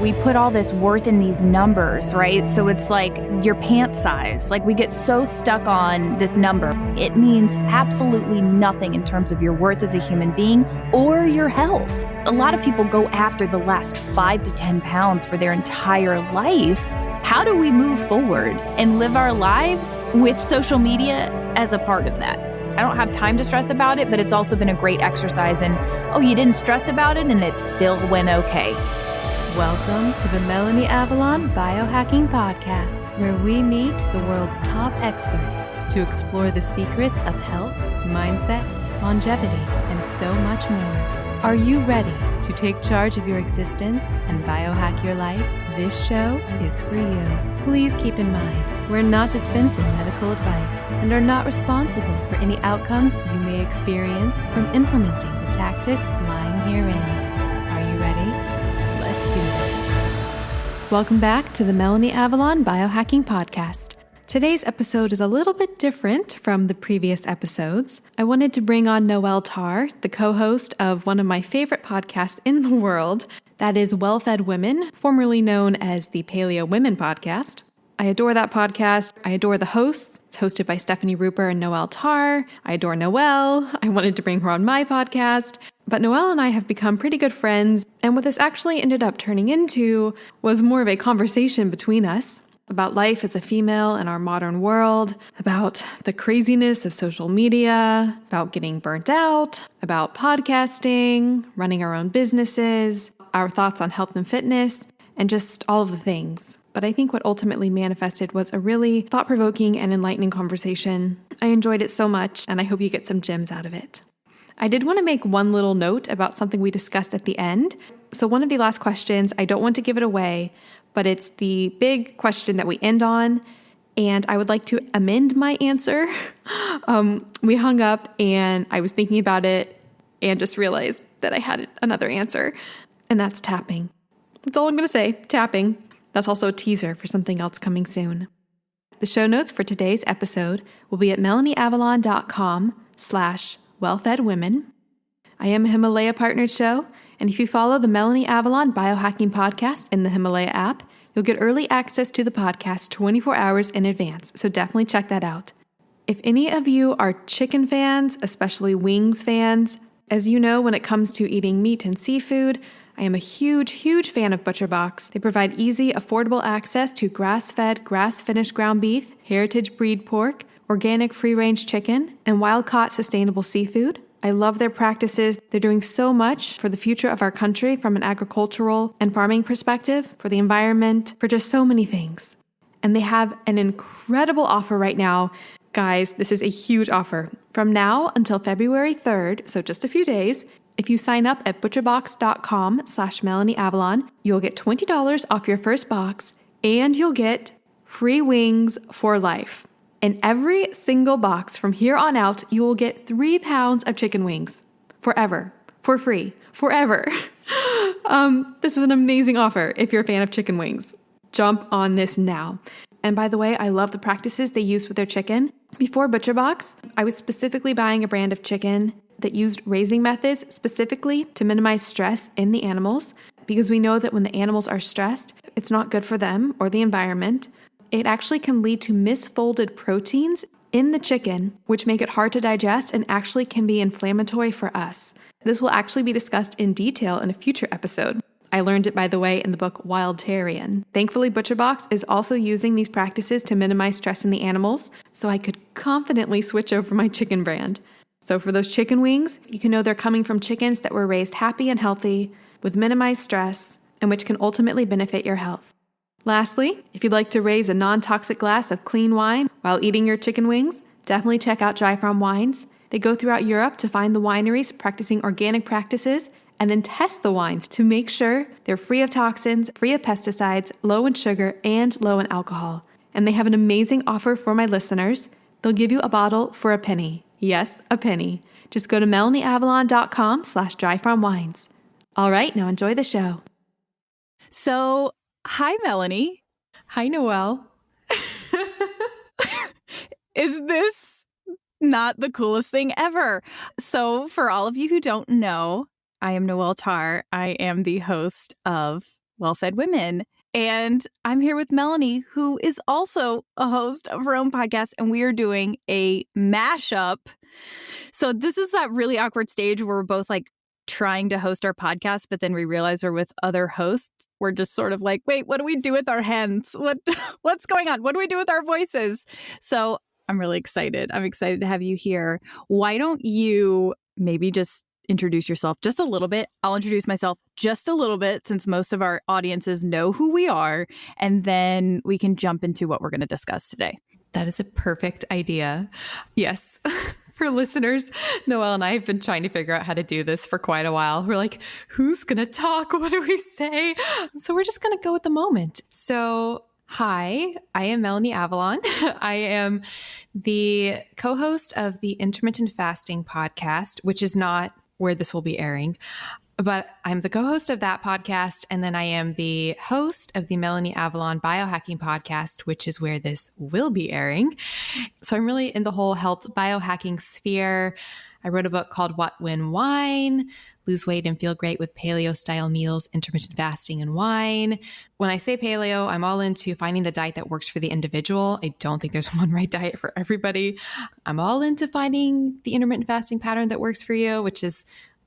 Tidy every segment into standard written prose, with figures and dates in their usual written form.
We put all this worth in these numbers, right? So it's like your pant size. Like we get so stuck on this number. It means absolutely nothing in terms of your worth as a human being or your health. A lot of people go after the last 5 to 10 pounds for their entire life. How do we move forward and live our lives with social media as a part of that? I don't have time to stress about it, but it's also been a great exercise in, oh, you didn't stress about it and it still went okay. Welcome to the Melanie Avalon Biohacking Podcast, where we meet the world's top experts to explore the secrets of health, mindset, longevity, and so much more. Are you ready to take charge of your existence and biohack your life? This show is for you. Please keep in mind, we're not dispensing medical advice and are not responsible for any outcomes you may experience from implementing the tactics lying herein. Are you ready? Let's do this. Welcome back to the Melanie Avalon Biohacking Podcast. Today's episode is a little bit different from the previous episodes. I wanted to bring on Noelle Tarr, the co-host of one of my favorite podcasts in the world, that is Well-Fed Women, formerly known as the Paleo Women Podcast. I adore that podcast. I adore the hosts. It's hosted by Stephanie Ruper and Noelle Tarr. I adore Noelle. I wanted to bring her on my podcast. But Noelle and I have become pretty good friends, and what this actually ended up turning into was more of a conversation between us about life as a female in our modern world, about the craziness of social media, about getting burnt out, about podcasting, running our own businesses, our thoughts on health and fitness, and just all of the things. But I think what ultimately manifested was a really thought-provoking and enlightening conversation. I enjoyed it so much, and I hope you get some gems out of it. I did want to make one little note about something we discussed at the end. So one of the last questions, I don't want to give it away, but it's the big question that we end on, and I would like to amend my answer. We hung up, and I was thinking about it and just realized that I had another answer, and that's tapping. That's all I'm going to say, tapping. That's also a teaser for something else coming soon. The show notes for today's episode will be at melanieavalon.com/wellfedwomen. I am a Himalaya partnered show, and if you follow the Melanie Avalon Biohacking Podcast in the Himalaya app, you'll get early access to the podcast 24 hours in advance, so definitely check that out. If any of you are chicken fans, especially wings fans, as you know, when it comes to eating meat and seafood, I am a huge fan of ButcherBox. They provide easy, affordable access to grass-fed, grass-finished ground beef, heritage breed pork, organic free-range chicken, and wild-caught sustainable seafood. I love their practices. They're doing so much for the future of our country from an agricultural and farming perspective, for the environment, for just so many things. And they have an incredible offer right now. Guys, this is a huge offer. From now until February 3rd, so just a few days, if you sign up at butcherbox.com/MelanieAvalon, you'll get $20 off your first box, and you'll get free wings for life. In every single box from here on out, you will get 3 pounds of chicken wings forever, for free, forever. This is an amazing offer if you're a fan of chicken wings. Jump on this now. And by the way, I love the practices they use with their chicken. Before ButcherBox, I was specifically buying a brand of chicken that used raising methods specifically to minimize stress in the animals, because we know that when the animals are stressed, it's not good for them or the environment. It actually can lead to misfolded proteins in the chicken, which make it hard to digest and actually can be inflammatory for us. This will actually be discussed in detail in a future episode. I learned it, by the way, in the book Wildtarian. Thankfully, ButcherBox is also using these practices to minimize stress in the animals, so I could confidently switch over my chicken brand. So for those chicken wings, you can know they're coming from chickens that were raised happy and healthy, with minimized stress, and which can ultimately benefit your health. Lastly, if you'd like to raise a non-toxic glass of clean wine while eating your chicken wings, definitely check out Dry Farm Wines. They go throughout Europe to find the wineries practicing organic practices and then test the wines to make sure they're free of toxins, free of pesticides, low in sugar, and low in alcohol. And they have an amazing offer for my listeners. They'll give you a bottle for a penny. Yes, a penny. Just go to melanieavalon.com/dryfarmwines. All right, now enjoy the show. So, hi, Melanie. Hi, Noelle. Is this not the coolest thing ever? So, for all of you who don't know, I am Noelle Tarr. I am the host of Well-Fed Women. And I'm here with Melanie, who is also a host of her own podcast, and we are doing a mashup. So this is that really awkward stage where we're both like trying to host our podcast, but then we realize we're with other hosts. We're just sort of like, wait, what do we do with our hands? What's going on? What do we do with our voices? So I'm really excited. I'm excited to have you here. Why don't you maybe just introduce yourself just a little bit? I'll introduce myself just a little bit since most of our audiences know who we are, and then we can jump into what we're going to discuss today. That is a perfect idea. Yes. For listeners, Noelle and I have been trying to figure out how to do this for quite a while. We're like, who's going to talk? What do we say? So we're just going to go with the moment. So hi, I am Melanie Avalon. I am the co-host of the Intermittent Fasting podcast, which is not where this will be airing, but I'm the co-host of that podcast. And then I am the host of the Melanie Avalon Biohacking podcast, which is where this will be airing. So I'm really in the whole health biohacking sphere. I wrote a book called What When Wine, Lose Weight and Feel Great with Paleo Style Meals, Intermittent Fasting and Wine. When I say paleo, I'm all into finding the diet that works for the individual. I don't think there's one right diet for everybody. I'm all into finding the intermittent fasting pattern that works for you, which is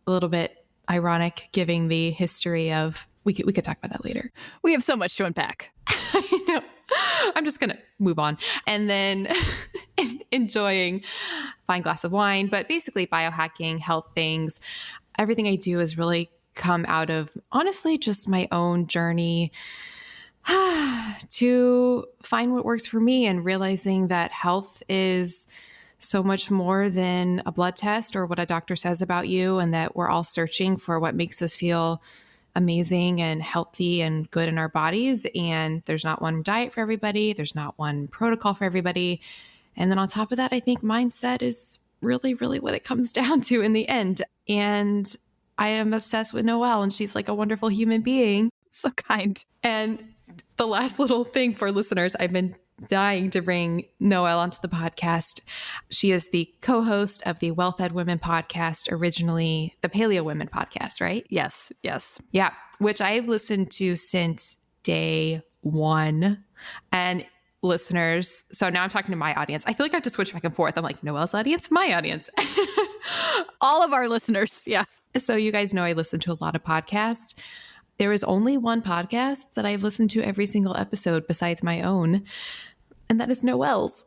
a little bit ironic given the history of, we could talk about that later. We have so much to unpack. I know. I'm just going to move on. And then enjoying a fine glass of wine, but basically biohacking, health things. Everything I do has really come out of, honestly, just my own journey to find what works for me and realizing that health is so much more than a blood test or what a doctor says about you, and that we're all searching for what makes us feel amazing and healthy and good in our bodies. And there's not one diet for everybody. There's not one protocol for everybody. And then on top of that, I think mindset is really, really what it comes down to in the end. And I am obsessed with Noelle, and she's like a wonderful human being. So kind. And the last little thing for listeners, I've been dying to bring Noelle onto the podcast. She is the co-host of the Well-Fed Women podcast, originally the Paleo Women podcast, right? Yes. Yeah, which I've listened to since day one. And listeners, so now I'm talking to my audience. I feel like I have to switch back and forth. I'm like, Noelle's audience, my audience. All of our listeners, yeah. So you guys know I listen to a lot of podcasts. There is only one podcast that I've listened to every single episode besides my own, and that is Noelle's.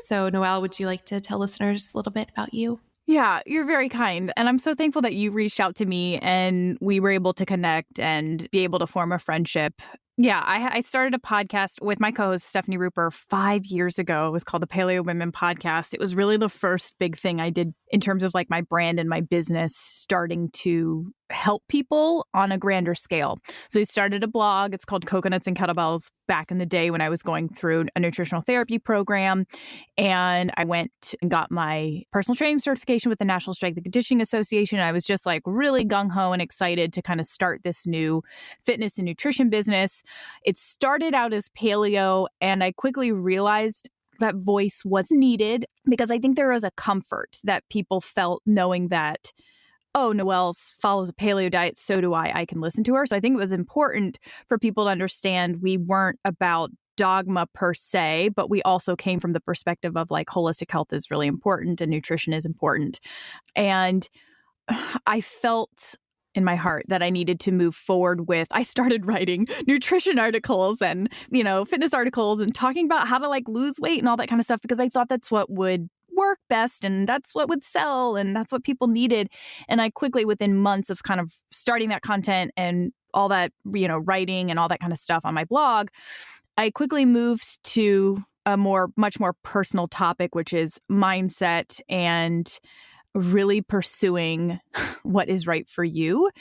So Noelle, would you like to tell listeners a little bit about you? Yeah, you're very kind. And I'm so thankful that you reached out to me and we were able to connect and be able to form a friendship. Yeah, I started a podcast with my co-host, Stephanie Rupert, 5 years ago. It was called the Paleo Women Podcast. It was really the first big thing I did in terms of like my brand and my business starting to help people on a grander scale. So I started a blog. It's called Coconuts and Kettlebells back in the day when I was going through a nutritional therapy program. And I went and got my personal training certification with the National Strength and Conditioning Association. I was just like really gung-ho and excited to kind of start this new fitness and nutrition business. It started out as paleo, and I quickly realized that voice was needed because I think there was a comfort that people felt knowing that, oh, Noelle follows a paleo diet, so do I. I can listen to her. So I think it was important for people to understand we weren't about dogma per se, but we also came from the perspective of like holistic health is really important and nutrition is important. And I felt in my heart that I needed to move forward with, I started writing nutrition articles and, fitness articles and talking about how to like lose weight and all that kind of stuff, because I thought that's what would work best and that's what would sell and that's what people needed. And I quickly, within months of kind of starting that content and all that, writing and all that kind of stuff on my blog, I quickly moved to a much more personal topic, which is mindset and really pursuing what is right for you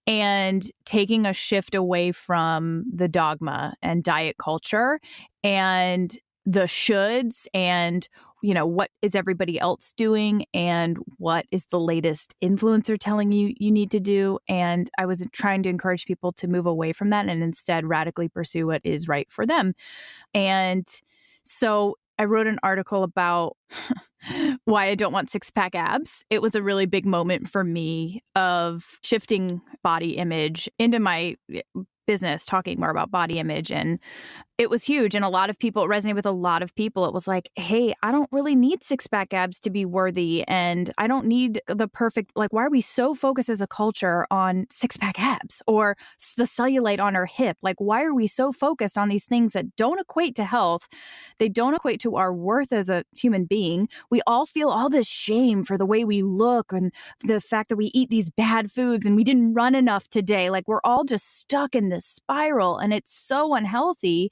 and taking a shift away from the dogma and diet culture and the shoulds and, what is everybody else doing and what is the latest influencer telling you you need to do. And I was trying to encourage people to move away from that and instead radically pursue what is right for them. And so I wrote an article about why I don't want six-pack abs. It was a really big moment for me of shifting body image into my business talking more about body image, and it was huge. And a lot of people, it resonated with a lot of people. It was like, hey, I don't really need six-pack abs to be worthy. And I don't need the perfect, like, why are we so focused as a culture on six-pack abs or the cellulite on our hip? Like, why are we so focused on these things that don't equate to health? They don't equate to our worth as a human being. We all feel all this shame for the way we look and the fact that we eat these bad foods and we didn't run enough today. Like, we're all just stuck in this spiral, and it's so unhealthy.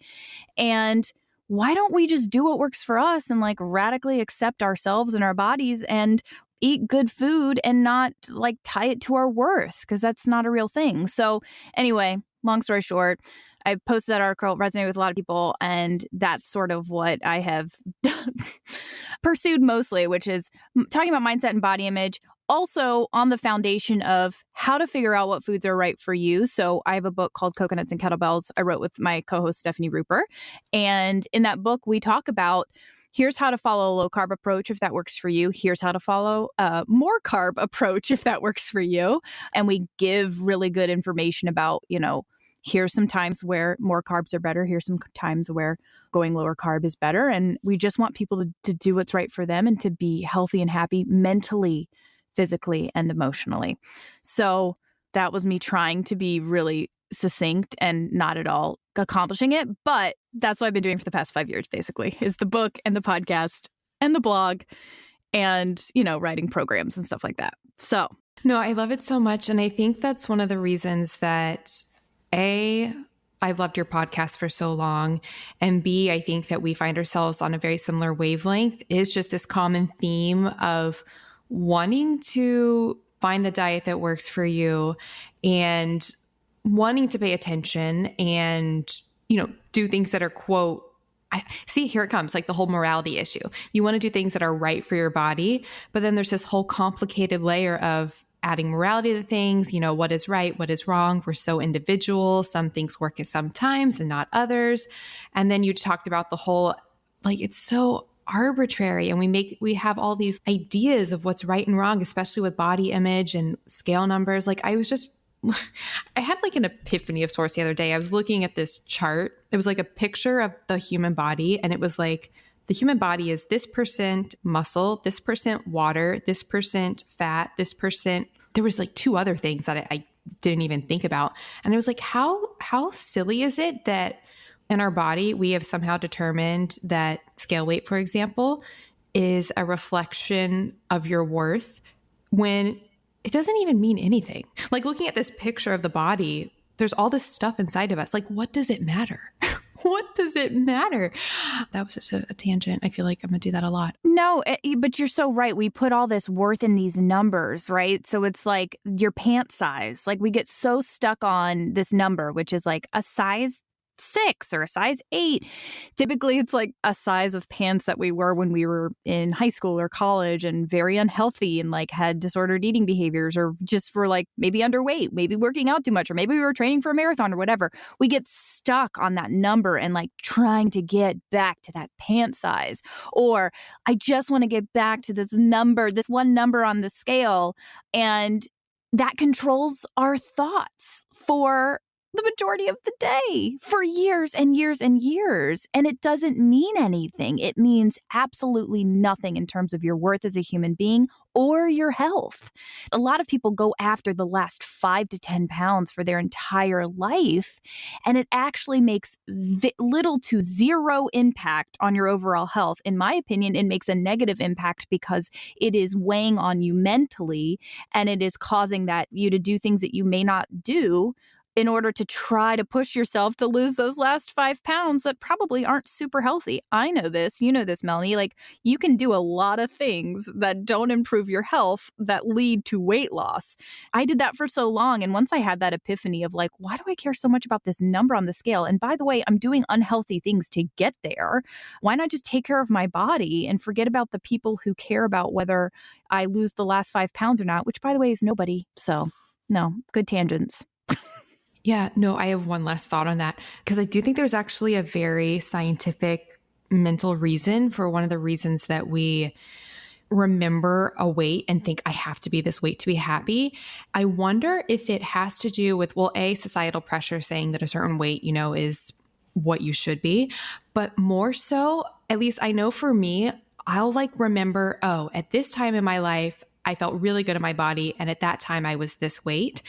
And why don't we just do what works for us and like radically accept ourselves and our bodies and eat good food and not like tie it to our worth? Because that's not a real thing. So anyway, long story short, I posted that article, resonated with a lot of people, and that's sort of what I have pursued mostly, which is talking about mindset and body image. Also on the foundation of how to figure out what foods are right for you. So I have a book called Coconuts and Kettlebells I wrote with my co-host Stephanie Ruper. And in that book, we talk about here's how to follow a low carb approach if that works for you. Here's how to follow a more carb approach if that works for you. And we give really good information about, here's some times where more carbs are better. Here's some times where going lower carb is better. And we just want people to do what's right for them and to be healthy and happy mentally, physically, and emotionally. So that was me trying to be really succinct and not at all accomplishing it. But that's what I've been doing for the past 5 years, basically, is the book and the podcast and the blog and, writing programs and stuff like that. So. No, I love it so much. And I think that's one of the reasons that I've loved your podcast for so long. And B, I think that we find ourselves on a very similar wavelength is just this common theme of wanting to find the diet that works for you and wanting to pay attention and, do things that are, quote, here it comes, like the whole morality issue. You want to do things that are right for your body, but then there's this whole complicated layer of adding morality to things, what is right, what is wrong. We're so individual. Some things work at some times and not others. And then you talked about the whole, like, it's so arbitrary, and we have all these ideas of what's right and wrong, especially with body image and scale numbers. Like I had like an epiphany of sorts the other day. I was looking at this chart. It was like a picture of the human body, and it was like the human body is this % muscle, this % water, this % fat, this %. There was like two other things that I didn't even think about, and it was like, how silly is it that in our body, we have somehow determined that scale weight, for example, is a reflection of your worth when it doesn't even mean anything. Like looking at this picture of the body, there's all this stuff inside of us. Like, what does it matter? What does it matter? That was just a tangent. I feel like I'm going to do that a lot. No, but you're so right. We put all this worth in these numbers, right? So it's like your pant size. Like we get so stuck on this number, which is like a size 6 or a size 8. Typically, it's like a size of pants that we were when we were in high school or college and very unhealthy and like had disordered eating behaviors or just were like maybe underweight, maybe working out too much, or maybe we were training for a marathon or whatever. We get stuck on that number and like trying to get back to that pant size. Or I just want to get back to this number, this one number on the scale. And that controls our thoughts for the majority of the day for years and years and years. And it doesn't mean anything. It means absolutely nothing in terms of your worth as a human being or your health. A lot of people go after the last 5 to 10 pounds for their entire life, and it actually makes little to zero impact on your overall health. In my opinion, it makes a negative impact because it is weighing on you mentally, and it is causing you to do things that you may not do in order to try to push yourself to lose those last 5 pounds that probably aren't super healthy. I know this. You know this, Melanie. Like, you can do a lot of things that don't improve your health that lead to weight loss. I did that for so long. And once I had that epiphany of like, why do I care so much about this number on the scale? And by the way, I'm doing unhealthy things to get there. Why not just take care of my body and forget about the people who care about whether I lose the last 5 pounds or not, which by the way is nobody. So no, good tangents. Yeah, no, I have one last thought on that because I do think there's actually a very scientific mental reason for one of the reasons that we remember a weight and think I have to be this weight to be happy. I wonder if it has to do with, well, societal pressure saying that a certain weight, is what you should be, but more so, at least I know for me, I'll remember, at this time in my life, I felt really good in my body. And at that time I was this weight.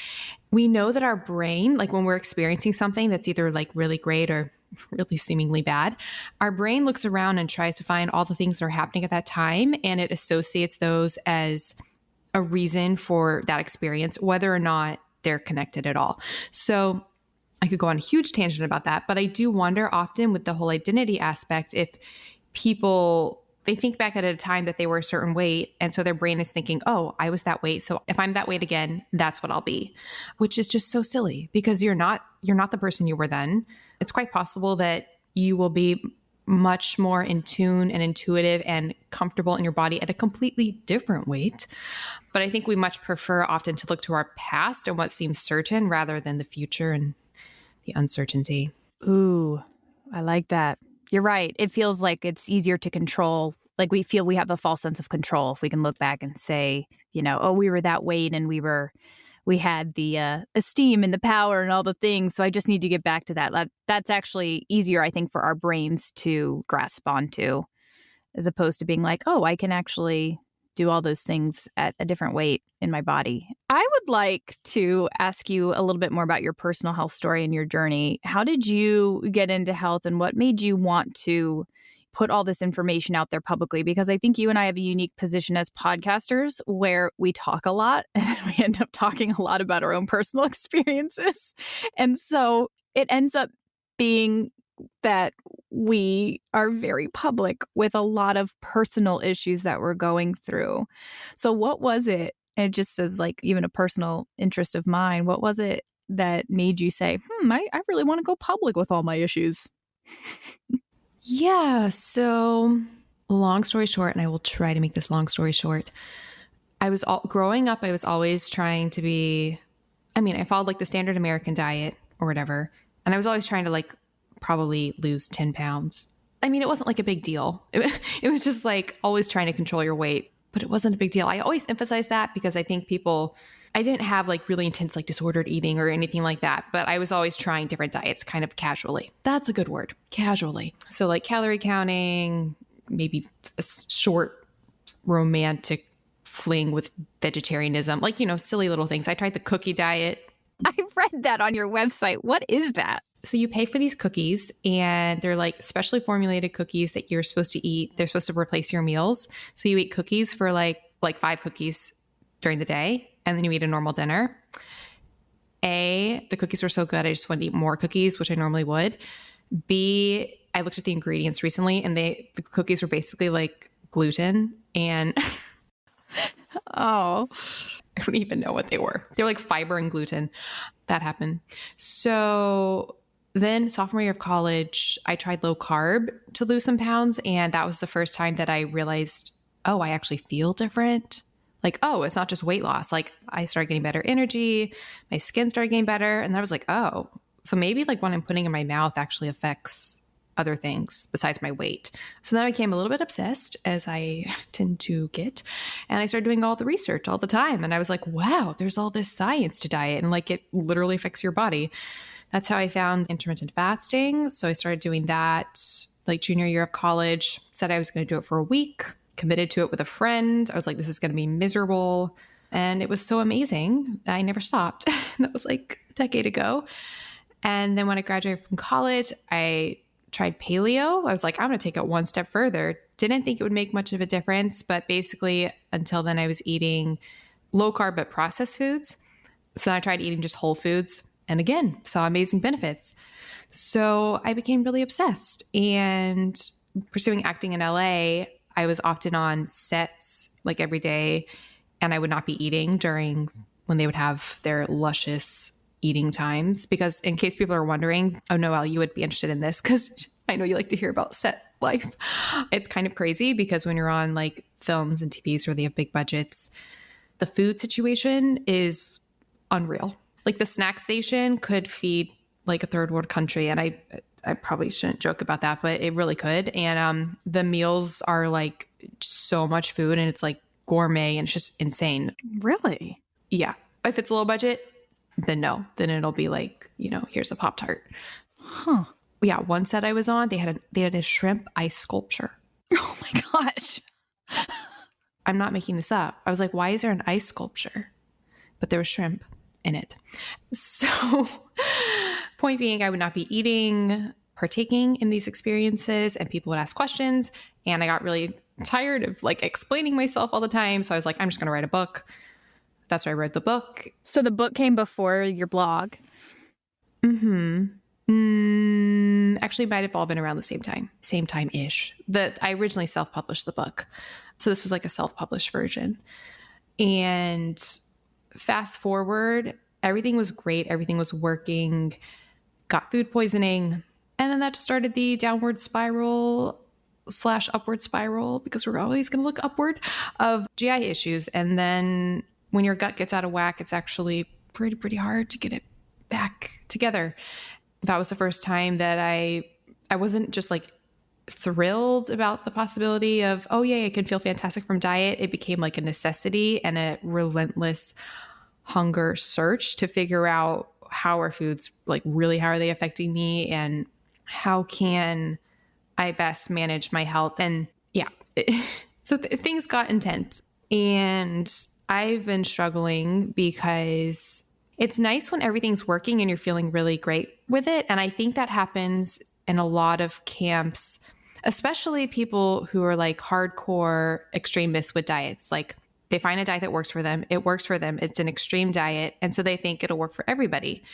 We know that our brain, when we're experiencing something that's either really great or really seemingly bad, our brain looks around and tries to find all the things that are happening at that time. And it associates those as a reason for that experience, whether or not they're connected at all. So I could go on a huge tangent about that, but I do wonder often with the whole identity aspect, if people, they think back at a time that they were a certain weight. And so their brain is thinking, I was that weight. So if I'm that weight again, that's what I'll be, which is just so silly because you're not the person you were then. It's quite possible that you will be much more in tune and intuitive and comfortable in your body at a completely different weight. But I think we much prefer often to look to our past and what seems certain rather than the future and the uncertainty. Ooh, I like that. You're right. It feels like it's easier to control. We feel we have a false sense of control if we can look back and say, we were that weight and we had the esteem and the power and all the things. So I just need to get back to that. That's actually easier, I think, for our brains to grasp onto, as opposed to being I can actually do all those things at a different weight in my body. I would like to ask you a little bit more about your personal health story and your journey. How did you get into health and what made you want to put all this information out there publicly? Because I think you and I have a unique position as podcasters where we talk a lot and we end up talking a lot about our own personal experiences. And so it ends up being that we are very public with a lot of personal issues that we're going through. So what was it? And just as even a personal interest of mine, what was it that made you say, I really want to go public with all my issues? Yeah. So long story short, and I will try to make this long story short. Growing up, I was always trying to be, I followed the standard American diet or whatever. And I was always trying to probably lose 10 pounds. It wasn't a big deal. It was just always trying to control your weight, but it wasn't a big deal. I always emphasize that because I think I didn't have really intense disordered eating or anything like that, but I was always trying different diets kind of casually. That's a good word, casually. So calorie counting, maybe a short romantic fling with vegetarianism, silly little things. I tried the cookie diet. I read that on your website. What is that? So you pay for these cookies and they're specially formulated cookies that you're supposed to eat. They're supposed to replace your meals. So you eat cookies for 5 cookies during the day and then you eat a normal dinner. The cookies were so good, I just wanted to eat more cookies, which I normally would. B, I looked at the ingredients recently and the cookies were basically gluten and oh, I don't even know what they were. They're fiber and gluten. That happened. So then sophomore year of college, I tried low carb to lose some pounds. And that was the first time that I realized, I actually feel different. It's not just weight loss. I started getting better energy. My skin started getting better. And I was so maybe what I'm putting in my mouth actually affects other things besides my weight. So then I became a little bit obsessed, as I tend to get. And I started doing all the research all the time. And I was wow, there's all this science to diet. And it literally affects your body. That's how I found intermittent fasting. So I started doing that junior year of college, said I was going to do it for a week, committed to it with a friend. I was this is going to be miserable. And it was so amazing. I never stopped. That was a decade ago. And then when I graduated from college, I tried paleo. I was I'm going to take it one step further. Didn't think it would make much of a difference, but basically until then I was eating low carb but processed foods. So then I tried eating just whole foods and again, saw amazing benefits. So I became really obsessed and pursuing acting in LA. I was often on sets every day and I would not be eating during when they would have their luscious eating times, because in case people are wondering, Noelle, you would be interested in this because I know you like to hear about set life. It's kind of crazy because when you're on films and TVs where they have big budgets, the food situation is unreal. The snack station could feed a third world country. And I probably shouldn't joke about that, but it really could. And the meals are like so much food and it's like gourmet and it's just insane. Really? Yeah. If it's low budget, then no. Then it'll be like, here's a Pop-Tart. Huh. Yeah. One set I was on, they had a shrimp ice sculpture. Oh my gosh. I'm not making this up. I was like, why is there an ice sculpture? But there was shrimp in it. So point being, I would not be partaking in these experiences, and people would ask questions. And I got really tired of like explaining myself all the time. So I was like, I'm just going to write a book. That's why I wrote the book. So the book came before your blog? Actually, might have all been around the same time-ish. That I originally self-published the book. So this was like a self-published version. And fast forward, everything was great. Everything was working. Got food poisoning. And then that just started the downward spiral / upward spiral, because we're always going to look upward, of GI issues. And then when your gut gets out of whack, it's actually pretty hard to get it back together. That was the first time that I wasn't just like thrilled about the possibility of, oh yeah, I can feel fantastic from diet. It became like a necessity and a relentless hunger search to figure out how are foods, like really, how are they affecting me and how can I best manage my health? And yeah, so things got intense, and I've been struggling because it's nice when everything's working and you're feeling really great with it. And I think that happens in a lot of camps, especially people who are like hardcore extremists with diets. Like they find a diet that works for them. It works for them. It's an extreme diet. And so they think it'll work for everybody.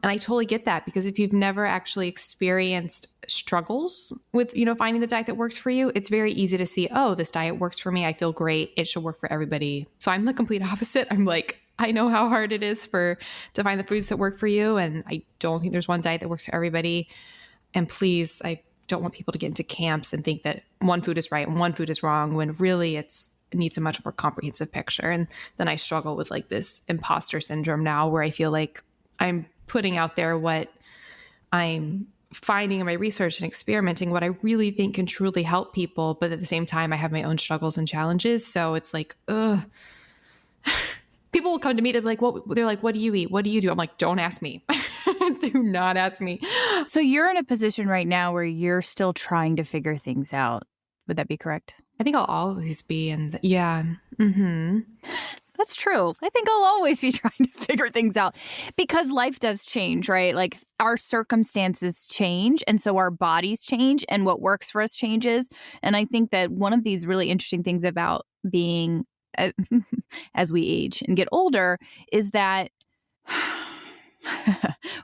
And I totally get that, because if you've never actually experienced struggles with, finding the diet that works for you, it's very easy to see, oh, this diet works for me. I feel great. It should work for everybody. So I'm the complete opposite. I'm like, I know how hard it is to find the foods that work for you. And I don't think there's one diet that works for everybody. And please, I don't want people to get into camps and think that one food is right and one food is wrong, when really it needs a much more comprehensive picture. And then I struggle with like this imposter syndrome now, where I feel like I'm putting out there what I'm finding in my research and experimenting, what I really think can truly help people. But at the same time, I have my own struggles and challenges. So it's like, ugh. People will come to me, they're like, what do you eat? What do you do? I'm like, don't ask me. Do not ask me. So you're in a position right now where you're still trying to figure things out. Would that be correct? I think I'll always be yeah. Mm-hmm. That's true. I think I'll always be trying to figure things out, because life does change, right? Like our circumstances change, and so our bodies change, and what works for us changes. And I think that one of these really interesting things about being as we age and get older is that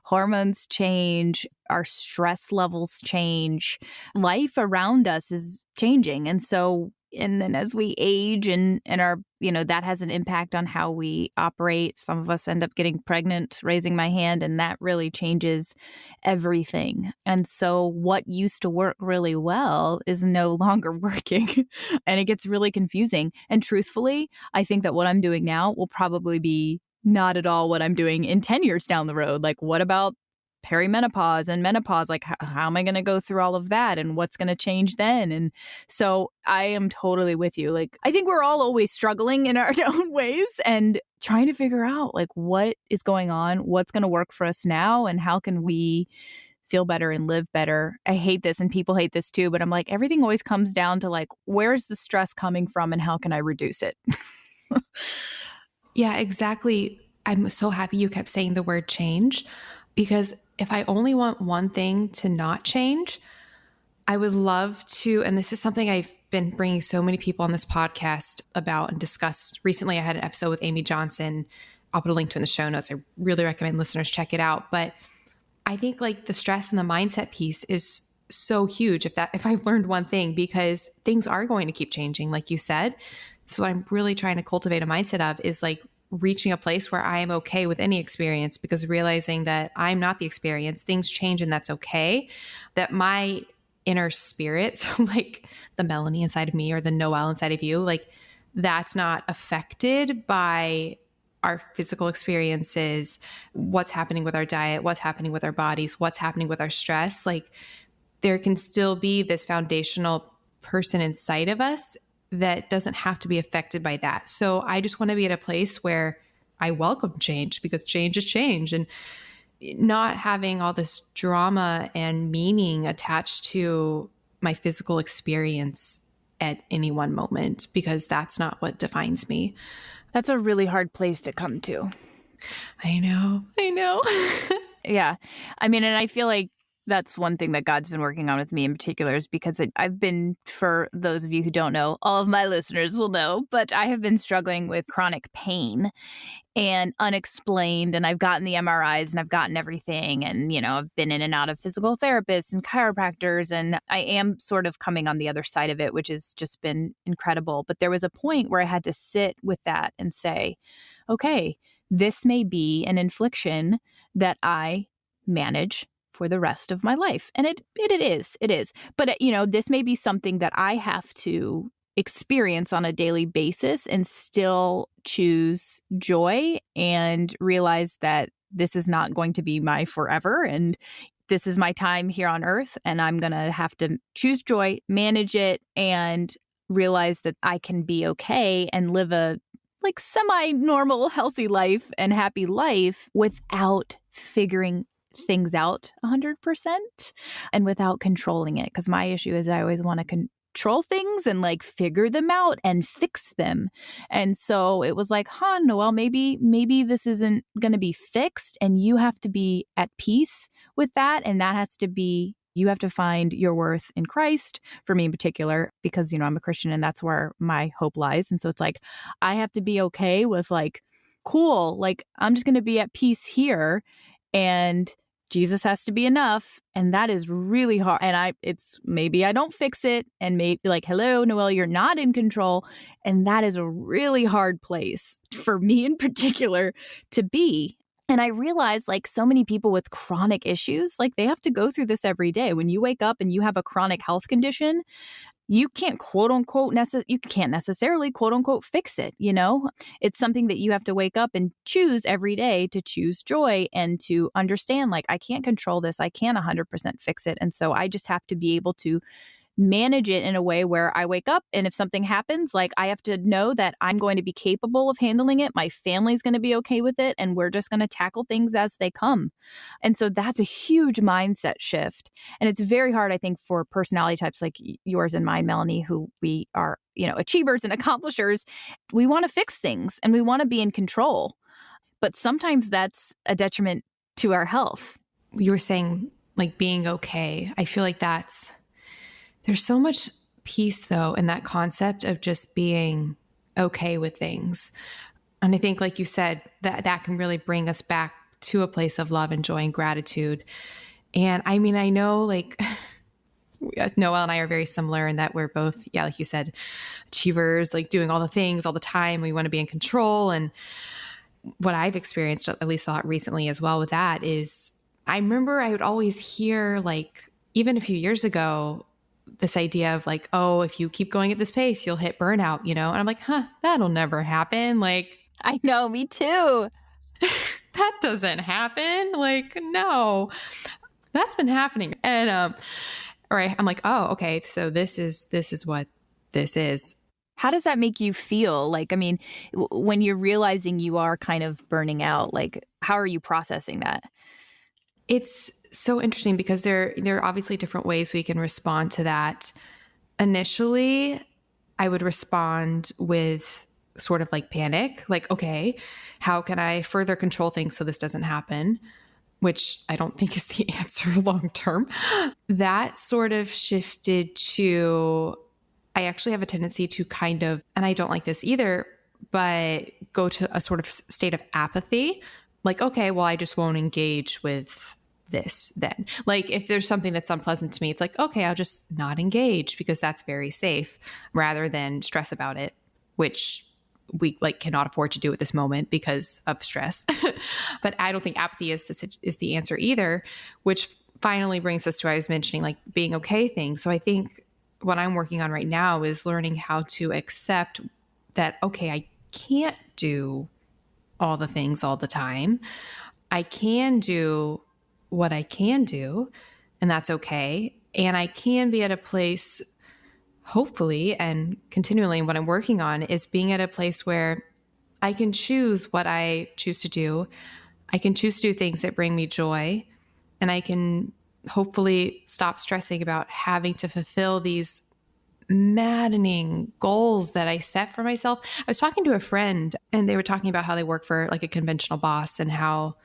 hormones change, our stress levels change, life around us is changing. And so, and then as we age and our, that has an impact on how we operate. Some of us end up getting pregnant, raising my hand, and that really changes everything. And so what used to work really well is no longer working, and it gets really confusing. And truthfully, I think that what I'm doing now will probably be not at all what I'm doing in 10 years down the road. Like, what about perimenopause and menopause? Like, how am I going to go through all of that, and what's going to change then? And so I am totally with you. Like, I think we're all always struggling in our own ways and trying to figure out like what is going on, what's going to work for us now, and how can we feel better and live better. I hate this, and people hate this too, but I'm like, everything always comes down to like, where's the stress coming from and how can I reduce it? Yeah, exactly. I'm so happy you kept saying the word change, because if I only want one thing to not change, I would love to, and this is something I've been bringing so many people on this podcast about and discussed. Recently, I had an episode with Amy Johnson. I'll put a link to it in the show notes. I really recommend listeners check it out. But I think like the stress and the mindset piece is so huge if I've learned one thing, because things are going to keep changing, like you said. So what I'm really trying to cultivate a mindset of is like reaching a place where I am okay with any experience, because realizing that I'm not the experience, things change and that's okay. That my inner spirit, so like the Melanie inside of me or the Noelle inside of you, like that's not affected by our physical experiences, what's happening with our diet, what's happening with our bodies, what's happening with our stress, like there can still be this foundational person inside of us that doesn't have to be affected by that. So I just want to be at a place where I welcome change, because change is change, and not having all this drama and meaning attached to my physical experience at any one moment, because that's not what defines me. That's a really hard place to come to. I know. Yeah. I mean, and I feel like that's one thing that God's been working on with me in particular, is because I've been, for those of you who don't know, all of my listeners will know, but I have been struggling with chronic pain and unexplained. And I've gotten the MRIs and I've gotten everything. And, you know, I've been in and out of physical therapists and chiropractors. And I am sort of coming on the other side of it, which has just been incredible. But there was a point where I had to sit with that and say, okay, this may be an infliction that I manage for the rest of my life. And it is. But, you know, this may be something that I have to experience on a daily basis and still choose joy and realize that this is not going to be my forever. And this is my time here on earth. And I'm going to have to choose joy, manage it, and realize that I can be okay and live a like semi-normal, healthy life and happy life without figuring things out 100% and without controlling it. Because my issue is I always want to control things and like figure them out and fix them. And so it was like, Noelle, maybe this isn't going to be fixed, and you have to be at peace with that. And that has to be, you have to find your worth in Christ, for me in particular, because, you know, I'm a Christian and that's where my hope lies. And so it's like, I have to be okay with like, cool, like I'm just going to be at peace here, and Jesus has to be enough. And that is really hard. And it's maybe I don't fix it, and maybe like, hello, Noelle, you're not in control. And that is a really hard place for me in particular to be. And I realized like so many people with chronic issues, like they have to go through this every day. When you wake up and you have a chronic health condition, you can't quote unquote, you can't necessarily quote unquote fix it. You know, it's something that you have to wake up and choose every day to choose joy and to understand like, I can't control this. I can't 100% fix it. And so I just have to be able to manage it in a way where I wake up, and if something happens, like I have to know that I'm going to be capable of handling it. My family's going to be okay with it. And we're just going to tackle things as they come. And so that's a huge mindset shift. And it's very hard, I think, for personality types like yours and mine, Melanie, who we are, you know, achievers and accomplishers. We want to fix things and we want to be in control. But sometimes that's a detriment to our health. You were saying like being okay. I feel like there's so much peace, though, in that concept of just being okay with things. And I think, like you said, that can really bring us back to a place of love and joy and gratitude. And I mean, I know like Noelle and I are very similar in that we're both, yeah, like you said, achievers, like doing all the things all the time. We want to be in control. And what I've experienced, at least a lot recently as well with that, is I remember I would always hear, like, even a few years ago, this idea of like, oh, if you keep going at this pace, you'll hit burnout, you know? And I'm like, that'll never happen. Like, I know, me too. That doesn't happen. Like, no, that's been happening. And, all right, I'm like, oh, okay. So this is what this is. How does that make you feel? Like, I mean, when you're realizing you are kind of burning out, like, how are you processing that? It's so interesting because there are obviously different ways we can respond to that. Initially, I would respond with sort of like panic, like, okay, how can I further control things so this doesn't happen? Which I don't think is the answer long term. That sort of shifted to, I actually have a tendency to kind of, and I don't like this either, but go to a sort of state of apathy. Like, okay, well, I just won't engage with this then. Like, if there's something that's unpleasant to me, it's like, okay, I'll just not engage because that's very safe, rather than stress about it, which we like cannot afford to do at this moment because of stress. But I don't think apathy is the answer either, which finally brings us to what I was mentioning, like being okay thing. So I think what I'm working on right now is learning how to accept that, okay, I can't do all the things all the time. I can do what I can do, and that's okay. And I can be at a place, hopefully, and continually, what I'm working on is being at a place where I can choose what I choose to do. I can choose to do things that bring me joy, and I can hopefully stop stressing about having to fulfill these maddening goals that I set for myself. I was talking to a friend and they were talking about how they work for like a conventional boss and how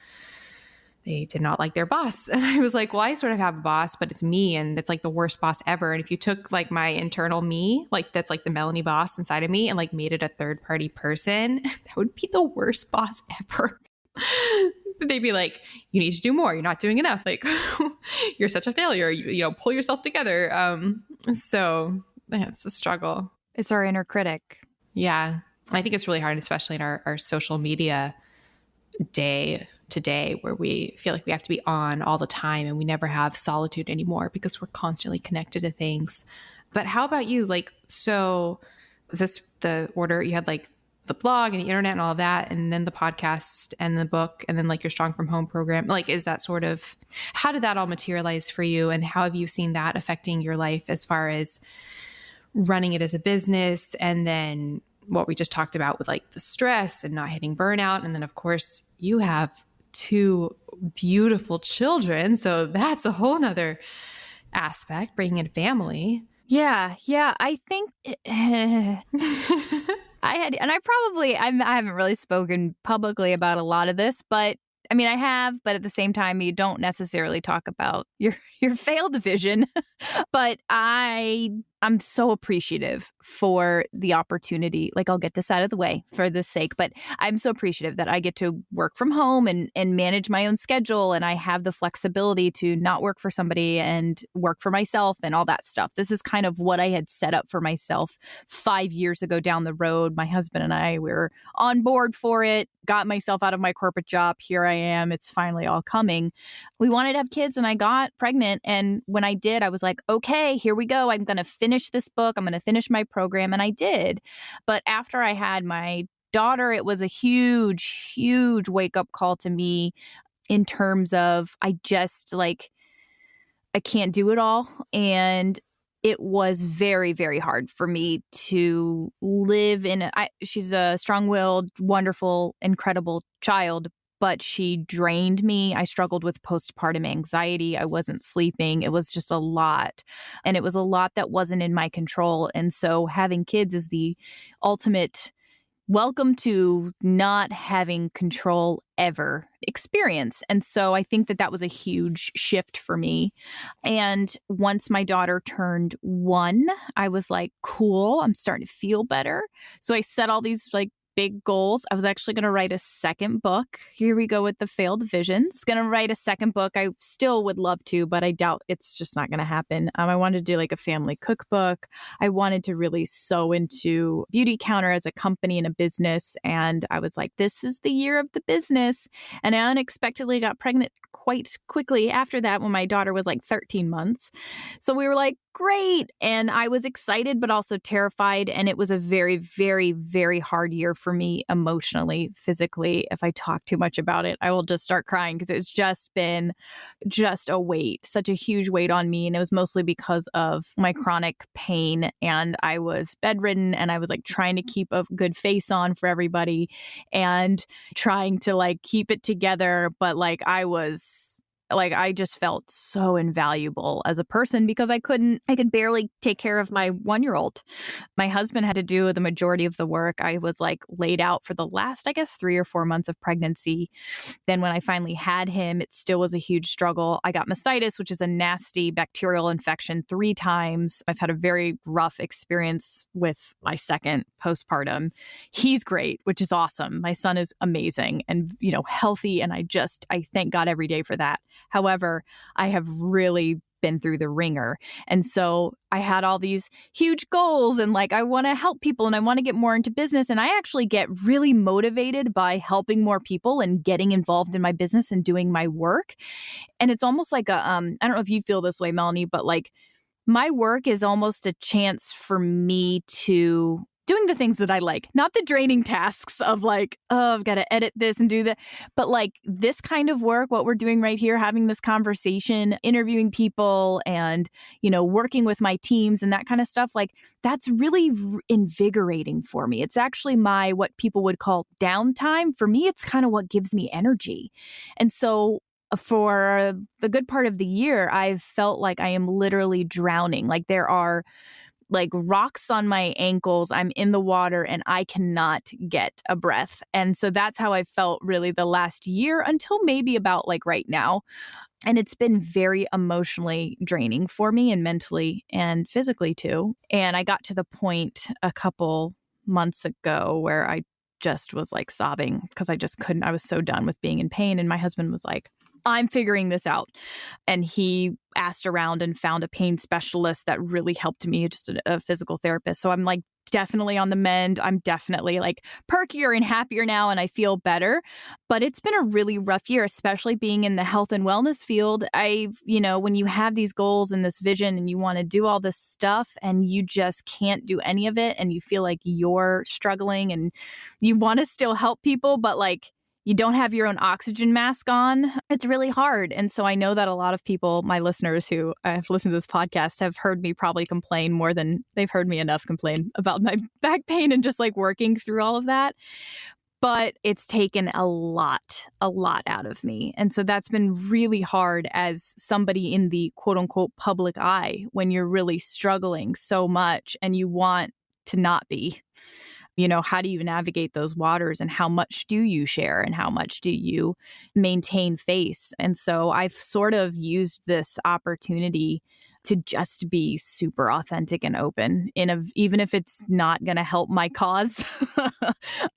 they did not like their boss. And I was like, well, I sort of have a boss, but it's me and it's like the worst boss ever. And if you took like my internal me, like that's like the Melanie boss inside of me and like made it a third party person, that would be the worst boss ever. They'd be like, you need to do more. You're not doing enough. Like you're such a failure. You know, pull yourself together. So yeah, it's a struggle. It's our inner critic. Yeah. I think it's really hard, especially in our social media day to day, where we feel like we have to be on all the time and we never have solitude anymore because we're constantly connected to things. But how about you? Like, so is this the order? You had like the blog and the internet and all of that, and then the podcast and the book, and then like your Strong from Home program. Like, is that sort of, how did that all materialize for you? And how have you seen that affecting your life as far as running it as a business, and then what we just talked about with like the stress and not hitting burnout. And then of course you have 2 beautiful children. So that's a whole nother aspect, bringing in family. Yeah. I think I haven't really spoken publicly about a lot of this, but I mean, I have, but at the same time, you don't necessarily talk about your failed vision. But I'm so appreciative for the opportunity. Like, I'll get this out of the way for this sake, but I'm so appreciative that I get to work from home and manage my own schedule. And I have the flexibility to not work for somebody and work for myself and all that stuff. This is kind of what I had set up for myself 5 years ago down the road. My husband and I were on board for it, got myself out of my corporate job. Here I am. It's finally all coming. We wanted to have kids and I got pregnant. And when I did, I was like, okay, here we go. I'm going to finish this book. I'm going to finish my program. And I did. But after I had my daughter, it was a huge, huge wake up call to me in terms of I just like, I can't do it all. And it was very, very hard for me to live in she's a strong-willed, wonderful, incredible child, but she drained me. I struggled with postpartum anxiety. I wasn't sleeping. It was just a lot. And it was a lot that wasn't in my control. And so having kids is the ultimate welcome to not having control ever experience. And so I think that was a huge shift for me. And once my daughter turned 1, I was like, cool, I'm starting to feel better. So I set all these like big goals. I was actually going to write a second book. Here we go with the failed visions. Going to write a second book. I still would love to, but I doubt it's just not going to happen. I wanted to do like a family cookbook. I wanted to really sew into Beauty Counter as a company and a business. And I was like, this is the year of the business. And I unexpectedly got pregnant quite quickly after that when my daughter was like 13 months. So we were like, great. And I was excited, but also terrified. And it was a very, very, very hard year for me emotionally, physically. If I talk too much about it, I will just start crying because it's just been just a weight, such a huge weight on me. And it was mostly because of my chronic pain. And I was bedridden and I was like trying to keep a good face on for everybody and trying to like keep it together. But like I just felt so invaluable as a person because I could barely take care of my 1-year-old. My husband had to do the majority of the work. I was like laid out for the last, I guess, 3 or 4 months of pregnancy. Then when I finally had him, it still was a huge struggle. I got mastitis, which is a nasty bacterial infection 3 times. I've had a very rough experience with my second postpartum. He's great, which is awesome. My son is amazing and, healthy. And I thank God every day for that. However, I have really been through the ringer. And so I had all these huge goals and like, I want to help people and I want to get more into business. And I actually get really motivated by helping more people and getting involved in my business and doing my work. And it's almost like I don't know if you feel this way, Melanie, but like my work is almost a chance for me to doing the things that I like, not the draining tasks of like, oh, I've got to edit this and do that. But like this kind of work, what we're doing right here, having this conversation, interviewing people and, working with my teams and that kind of stuff, like that's really invigorating for me. It's actually what people would call downtime. For me, it's kind of what gives me energy. And so for the good part of the year, I've felt like I am literally drowning. Like there are like rocks on my ankles. I'm in the water and I cannot get a breath. And so that's how I felt really the last year until maybe about like right now. And it's been very emotionally draining for me and mentally and physically too. And I got to the point a couple months ago where I just was like sobbing because I just couldn't. I was so done with being in pain. And my husband was like, I'm figuring this out. And he asked around and found a pain specialist that really helped me, just a physical therapist. So I'm like definitely on the mend. I'm definitely like perkier and happier now and I feel better. But it's been a really rough year, especially being in the health and wellness field. When you have these goals and this vision and you want to do all this stuff and you just can't do any of it and you feel like you're struggling and you want to still help people, but like you don't have your own oxygen mask on, it's really hard. And so I know that a lot of people, my listeners who have listened to this podcast, have heard me probably complain more than they've heard me enough complain about my back pain and just like working through all of that. But it's taken a lot out of me. And so that's been really hard as somebody in the quote unquote public eye when you're really struggling so much and you want to not be. How do you navigate those waters and how much do you share and how much do you maintain face? And so I've sort of used this opportunity to just be super authentic and open even if it's not going to help my cause.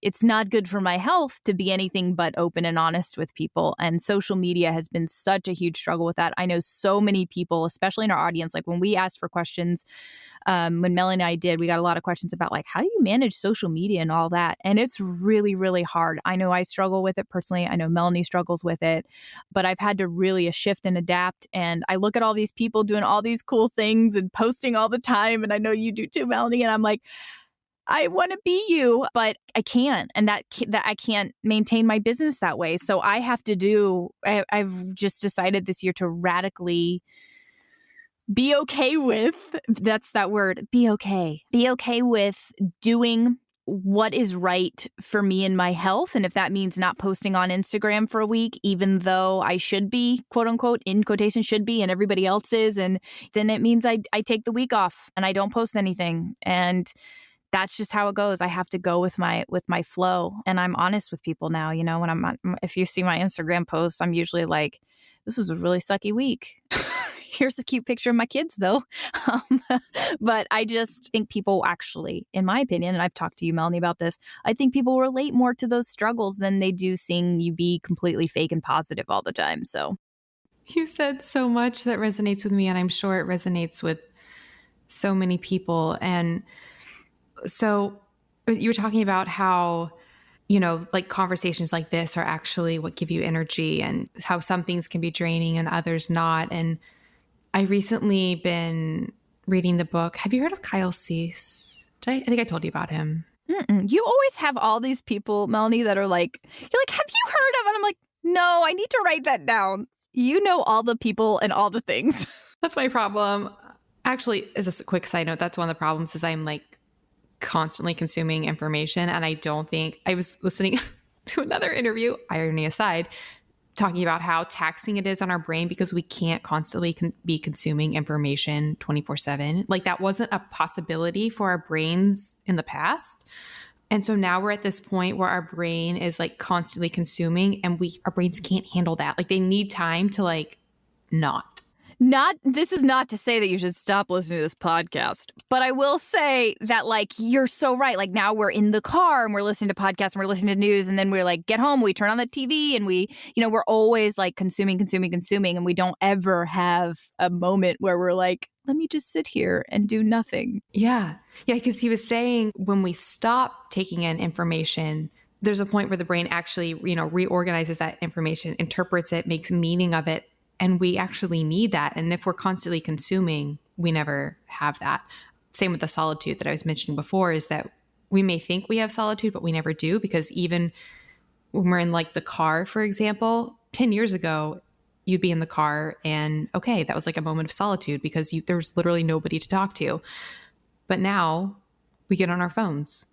It's not good for my health to be anything but open and honest with people. And social media has been such a huge struggle with that. I know so many people, especially in our audience, like when we asked for questions, when Melanie and I did, we got a lot of questions about like, how do you manage social media and all that? And it's really, really hard. I know I struggle with it personally. I know Melanie struggles with it, but I've had to really shift and adapt. And I look at all these people doing all these cool things and posting all the time. And I know you do too, Melanie. And I'm like, I want to be you, but I can't. And that I can't maintain my business that way. So I have to I've just decided this year to radically be okay with, that's that word, be okay. Be okay with doing what is right for me and my health. And if that means not posting on Instagram for a week, even though I should be, quote unquote, in quotation, should be, and everybody else is, and then it means I take the week off and I don't post anything. And that's just how it goes. I have to go with my flow. And I'm honest with people now, when if you see my Instagram posts, I'm usually like, this was a really sucky week. Here's a cute picture of my kids, though. But I just think people actually, in my opinion, and I've talked to you, Melanie, about this, I think people relate more to those struggles than they do seeing you be completely fake and positive all the time. So you said so much that resonates with me, and I'm sure it resonates with so many people. And so you were talking about how, like conversations like this are actually what give you energy and how some things can be draining and others not. And I recently been reading the book. Have you heard of Kyle Cease? I think I told you about him. Mm-mm. You always have all these people, Melanie, that are like, you're like, have you heard of it? And I'm like, no, I need to write that down. You know all the people and all the things. That's my problem. Actually, as a quick side note, that's one of the problems is I'm like constantly consuming information. And I don't think I was listening to another interview, irony aside, talking about how taxing it is on our brain because we can't constantly be consuming information 24/7. Like that wasn't a possibility for our brains in the past. And so now we're at this point where our brain is like constantly consuming and our brains can't handle that. Like they need time to like not. This is not to say that you should stop listening to this podcast, but I will say that like, you're so right. Like now we're in the car and we're listening to podcasts and we're listening to news and then we're like, get home, we turn on the TV and we, we're always like consuming. And we don't ever have a moment where we're like, let me just sit here and do nothing. Yeah. Yeah. Because he was saying when we stop taking in information, there's a point where the brain actually, reorganizes that information, interprets it, makes meaning of it. And we actually need that. And if we're constantly consuming, we never have that. Same with the solitude that I was mentioning before is that we may think we have solitude, but we never do, because even when we're in like the car, for example, 10 years ago, you'd be in the car and okay, that was like a moment of solitude because there was literally nobody to talk to. But now we get on our phones.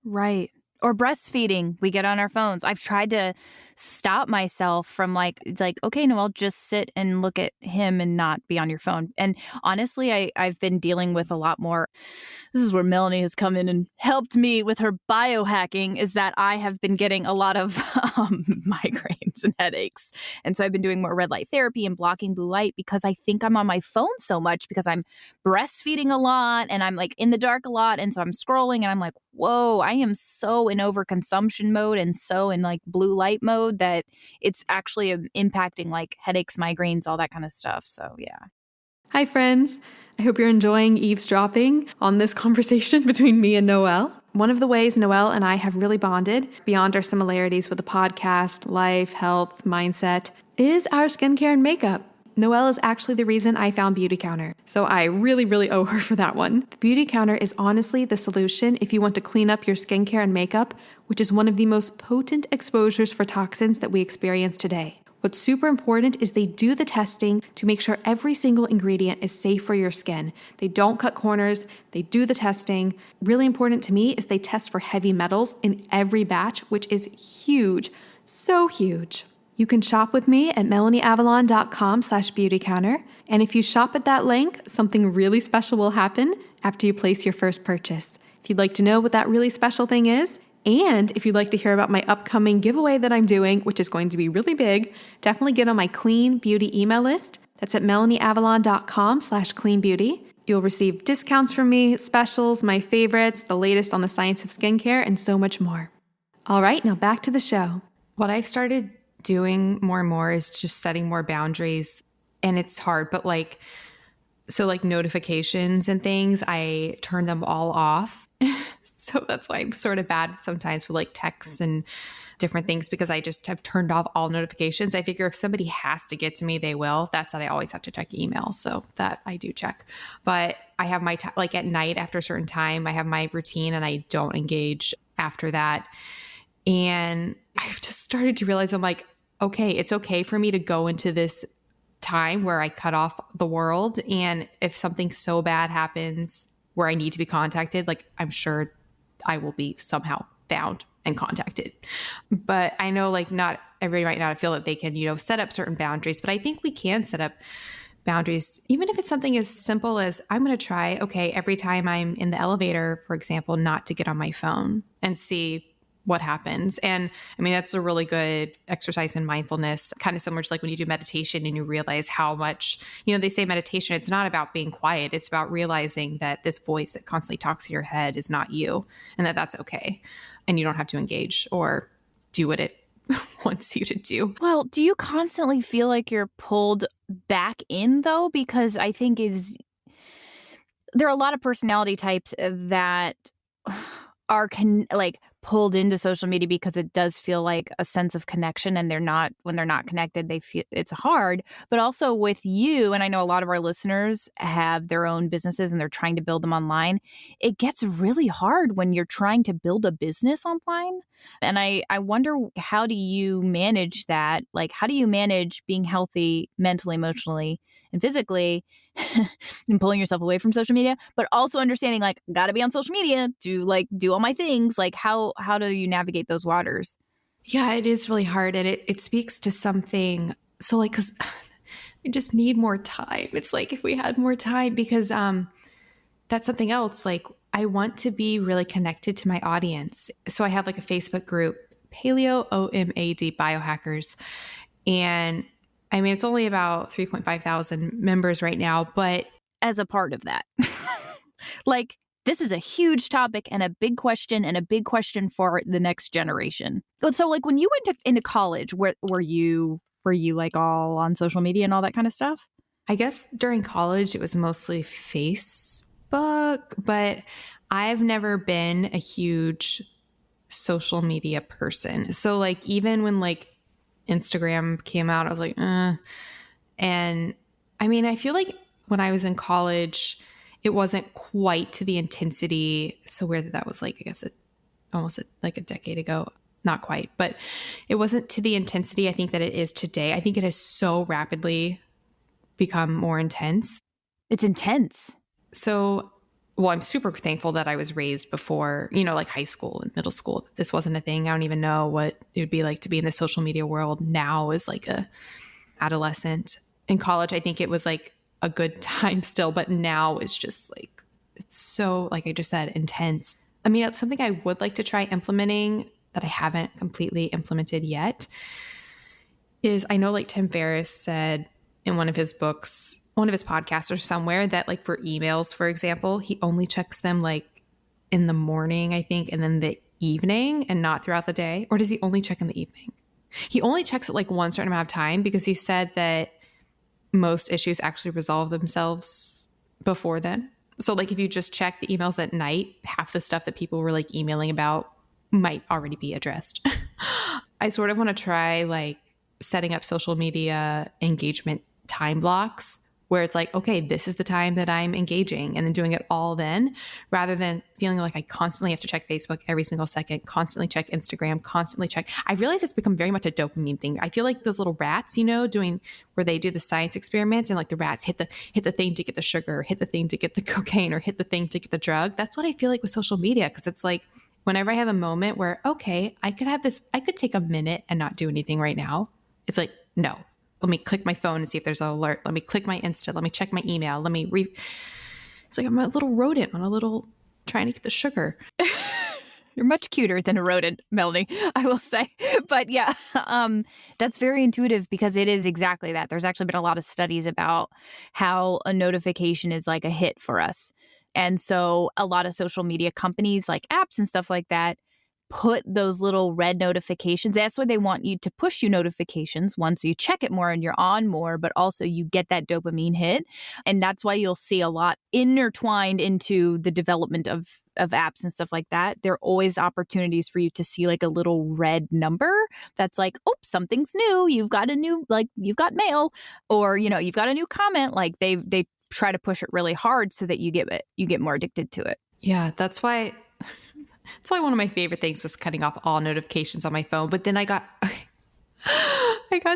Right. Or breastfeeding, we get on our phones. I've tried to stop myself from like, it's like, okay, Noelle, just sit and look at him and not be on your phone. And honestly, I've been dealing with a lot more. This is where Melanie has come in and helped me with her biohacking, is that I have been getting a lot of migraines and headaches. And so I've been doing more red light therapy and blocking blue light because I think I'm on my phone so much because I'm breastfeeding a lot and I'm like in the dark a lot. And so I'm scrolling and I'm like, whoa, I am so in overconsumption mode and so in like blue light mode that it's actually impacting like headaches, migraines, all that kind of stuff. So yeah. Hi, friends. I hope you're enjoying eavesdropping on this conversation between me and Noelle. One of the ways Noelle and I have really bonded beyond our similarities with the podcast, life, health, mindset, is our skincare and makeup. Noelle is actually the reason I found Beauty Counter, so I really, really owe her for that one. The Beauty Counter is honestly the solution if you want to clean up your skincare and makeup, which is one of the most potent exposures for toxins that we experience today. What's super important is they do the testing to make sure every single ingredient is safe for your skin. They don't cut corners, they do the testing. Really important to me is they test for heavy metals in every batch, which is huge, so huge. You can shop with me at melanieavalon.com/beautycounter. And if you shop at that link, something really special will happen after you place your first purchase. If you'd like to know what that really special thing is, and if you'd like to hear about my upcoming giveaway that I'm doing, which is going to be really big, definitely get on my clean beauty email list. That's at melanieavalon.com/cleanbeauty. You'll receive discounts from me, specials, my favorites, the latest on the science of skincare, and so much more. All right, now back to the show. What I've started doing more and more is just setting more boundaries, and it's hard, but like notifications and things, I turn them all off. So that's why I'm sort of bad sometimes with like texts and different things, because I just have turned off all notifications. I figure if somebody has to get to me, they will. That's that I always have to check email. So that I do check. But I have my like at night after a certain time, I have my routine and I don't engage after that. And I've just started to realize I'm like, okay, it's okay for me to go into this time where I cut off the world. And if something so bad happens where I need to be contacted, like I'm sure I will be somehow found and contacted. But I know like not everybody might not feel that they can, set up certain boundaries, but I think we can set up boundaries, even if it's something as simple as I'm going to try, okay, every time I'm in the elevator, for example, not to get on my phone and see what happens. And I mean, that's a really good exercise in mindfulness, kind of similar to like when you do meditation and you realize how much, they say meditation, it's not about being quiet. It's about realizing that this voice that constantly talks in your head is not you, and that that's okay. And you don't have to engage or do what it wants you to do. Well, do you constantly feel like you're pulled back in though? Because I think there are a lot of personality types that are pulled into social media because it does feel like a sense of connection, and when they're not connected, they feel it's hard. But also with you, and I know a lot of our listeners have their own businesses and they're trying to build them online. It gets really hard when you're trying to build a business online. And I wonder, how do you manage that? Like, how do you manage being healthy mentally, emotionally, and physically and pulling yourself away from social media, but also understanding like, gotta be on social media to like do all my things. Like how do you navigate those waters? Yeah, it is really hard. And it speaks to something. So like, cause I just need more time. It's like, if we had more time, because that's something else. Like I want to be really connected to my audience. So I have like a Facebook group, Paleo OMAD Biohackers. And I mean, it's only about 3,500 members right now, but as a part of that, like this is a huge topic and a big question for the next generation. So like when you went into college, were you like all on social media and all that kind of stuff? I guess during college, it was mostly Facebook, but I've never been a huge social media person. So like even when like Instagram came out, I was like, And I mean, I feel like when I was in college, it wasn't quite to the intensity. It's so weird that was like, I guess almost like a decade ago. Not quite, but it wasn't to the intensity I think that it is today. I think it has so rapidly become more intense. It's intense. So, well, I'm super thankful that I was raised before, like high school and middle school. This wasn't a thing. I don't even know what it would be like to be in the social media world now as like a adolescent. In college, I think it was like a good time still, but now it's just like, it's so, like I just said, intense. I mean, it's something I would like to try implementing that I haven't completely implemented yet is, I know like Tim Ferriss said in one of his books, one of his podcasts or somewhere, that like for emails, for example, he only checks them like in the morning, I think, and then the evening and not throughout the day. Or does he only check in the evening? He only checks it like one certain amount of time because he said that most issues actually resolve themselves before then. So like if you just check the emails at night, half the stuff that people were like emailing about might already be addressed. I sort of want to try like setting up social media engagement time blocks where it's like, okay, this is the time that I'm engaging, and then doing it all then, rather than feeling like I constantly have to check Facebook every single second, constantly check Instagram, constantly check. I realize it's become very much a dopamine thing. I feel like those little rats, doing where they do the science experiments and like the rats hit the thing to get the sugar, hit the thing to get the cocaine, or hit the thing to get the drug. That's what I feel like with social media, because it's like whenever I have a moment where, okay, I could take a minute and not do anything right now. It's like, no. Let me click my phone and see if there's an alert. Let me click my Insta. Let me check my email. It's like I'm a little rodent trying to get the sugar. You're much cuter than a rodent, Melanie, I will say. But yeah, that's very intuitive because it is exactly that. There's actually been a lot of studies about how a notification is like a hit for us. And so a lot of social media companies like apps and stuff like that put those little red notifications. That's why they want you to push you notifications. One, so you check it more and you're on more, but also you get that dopamine hit. And that's why you'll see a lot intertwined into the development of apps and stuff like that. There are always opportunities for you to see like a little red number that's like, oh, something's new. You've got you've got mail, or, you've got a new comment. Like they try to push it really hard so that you get more addicted to it. Yeah, that's why one of my favorite things was cutting off all notifications on my phone. But then I got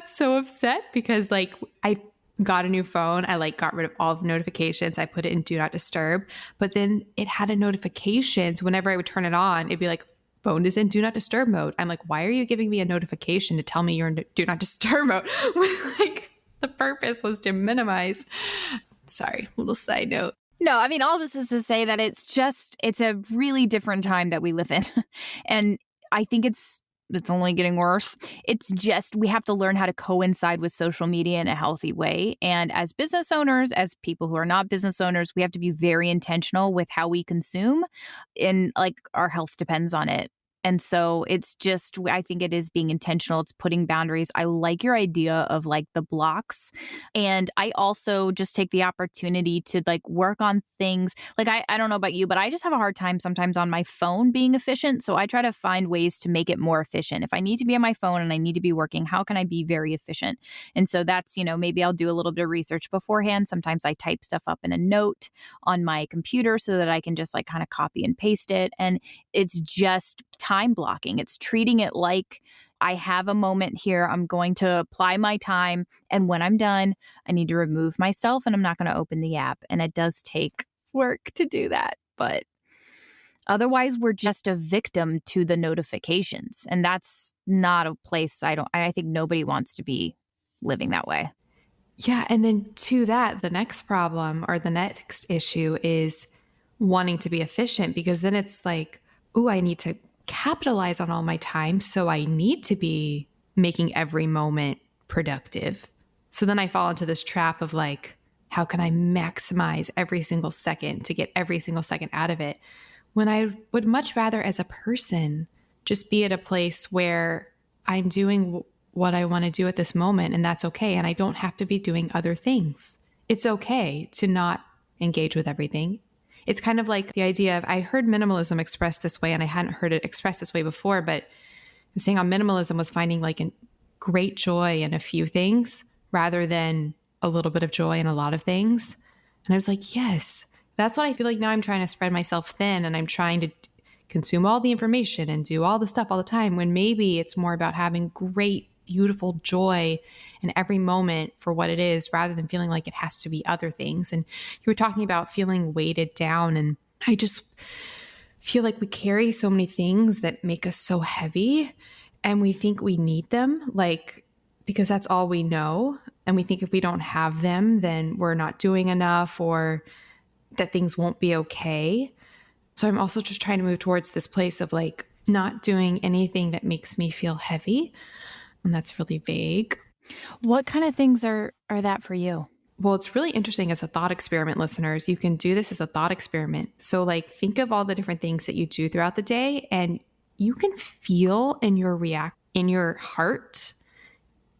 so upset because like I got a new phone. I like got rid of all the notifications. I put it in do not disturb, but then it had a notification. So whenever I would turn it on, it'd be like, phone is in do not disturb mode. I'm like, why are you giving me a notification to tell me you're in do not disturb mode? Like the purpose was to minimize. Sorry, little side note. No, I mean, all this is to say that it's a really different time that we live in. And I think it's only getting worse. It's just, we have to learn how to coincide with social media in a healthy way. And as business owners, as people who are not business owners, we have to be very intentional with how we consume, and like our health depends on it. And so it's just, I think it is being intentional. It's putting boundaries. I like your idea of like the blocks. And I also just take the opportunity to like work on things. Like, I don't know about you, but I just have a hard time sometimes on my phone being efficient. So I try to find ways to make it more efficient. If I need to be on my phone and I need to be working, how can I be very efficient? And so that's, maybe I'll do a little bit of research beforehand. Sometimes I type stuff up in a note on my computer so that I can just like kind of copy and paste it. And it's just time blocking. It's treating it like I have a moment here. I'm going to apply my time. And when I'm done, I need to remove myself and I'm not going to open the app. And it does take work to do that. But otherwise, we're just a victim to the notifications. And that's not a place I think nobody wants to be living that way. Yeah. And then to that, the next problem or the next issue is wanting to be efficient, because then it's like, oh, I need to capitalize on all my time. So I need to be making every moment productive. So then I fall into this trap of like, how can I maximize every single second to get every single second out of it? When I would much rather as a person just be at a place where I'm doing what I want to do at this moment, and that's okay. And I don't have to be doing other things. It's okay to not engage with everything. It's kind of like the idea of, I heard minimalism expressed this way, and I hadn't heard it expressed this way before, but I'm saying on minimalism was finding like a great joy in a few things rather than a little bit of joy in a lot of things. And I was like, yes, that's what I feel like now I'm trying to spread myself thin, and I'm trying to consume all the information and do all the stuff all the time, when maybe it's more about having great, beautiful joy in every moment for what it is, rather than feeling like it has to be other things. And you were talking about feeling weighted down, and I just feel like we carry so many things that make us so heavy, and we think we need them, like, because that's all we know. And we think if we don't have them, then we're not doing enough, or that things won't be okay. So I'm also just trying to move towards this place of like not doing anything that makes me feel heavy. And that's really vague. What kind of things are that for you? Well, it's really interesting as a thought experiment, listeners. You can do this as a thought experiment. So like think of all the different things that you do throughout the day, and you can feel in your heart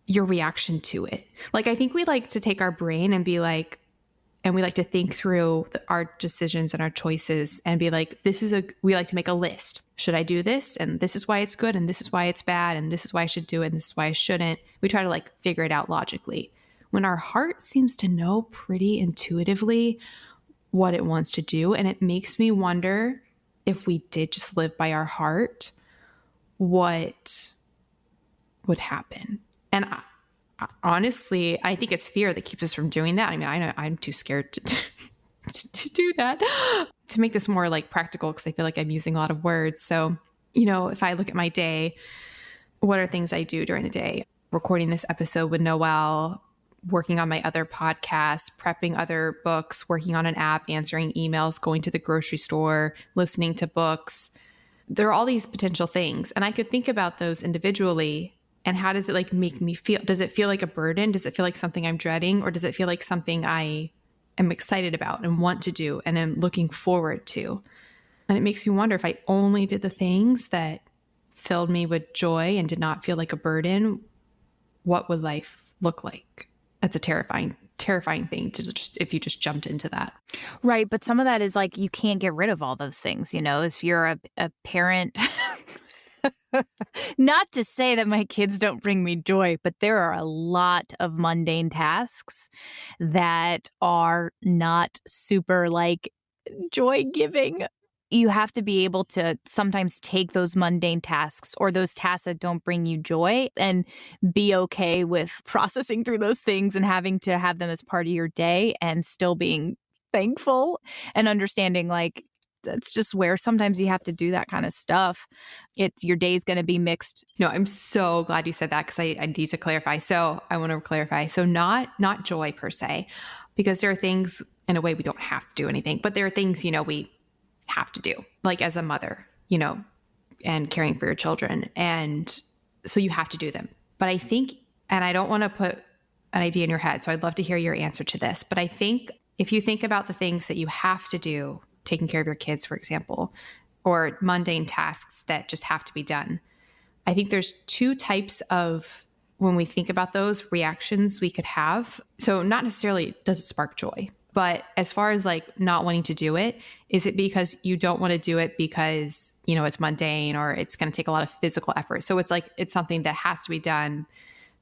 your reaction to it. Like I think we like to take our brain and be like, and we like to think through our decisions and our choices and be like, we like to make a list. Should I do this? And this is why it's good. And this is why it's bad. And this is why I should do it. And this is why I shouldn't. We try to like figure it out logically, when our heart seems to know pretty intuitively what it wants to do. And it makes me wonder, if we did just live by our heart, what would happen? And honestly, I think it's fear that keeps us from doing that. I mean, I know I'm too scared to do that. To make this more like practical, because I feel like I'm using a lot of words. So, if I look at my day, what are things I do during the day? Recording this episode with Noelle, working on my other podcasts, prepping other books, working on an app, answering emails, going to the grocery store, listening to books. There are all these potential things. And I could think about those individually. And how does it like make me feel? Does it feel like a burden? Does it feel like something I'm dreading? Or does it feel like something I am excited about and want to do and am looking forward to? And it makes me wonder, if I only did the things that filled me with joy and did not feel like a burden, what would life look like? That's a terrifying thing to just, if you just jumped into that. Right. But some of that is like, you can't get rid of all those things. If you're a parent, not to say that my kids don't bring me joy, but there are a lot of mundane tasks that are not super like joy giving. You have to be able to sometimes take those mundane tasks or those tasks that don't bring you joy and be okay with processing through those things and having to have them as part of your day, and still being thankful and understanding like, that's just where sometimes you have to do that kind of stuff. Your day's going to be mixed. No, I'm so glad you said that, because I need to clarify. So I want to clarify. So not joy per se, because there are things in a way we don't have to do anything, but there are things, we have to do, like as a mother, and caring for your children. And so you have to do them. But I think, and I don't want to put an idea in your head, so I'd love to hear your answer to this. But I think if you think about the things that you have to do, taking care of your kids, for example, or mundane tasks that just have to be done, I think there's two types of, when we think about those reactions we could have. So not necessarily does it spark joy, but as far as like not wanting to do it, is it because you don't want to do it because, it's mundane or it's going to take a lot of physical effort? So it's like, it's something that has to be done.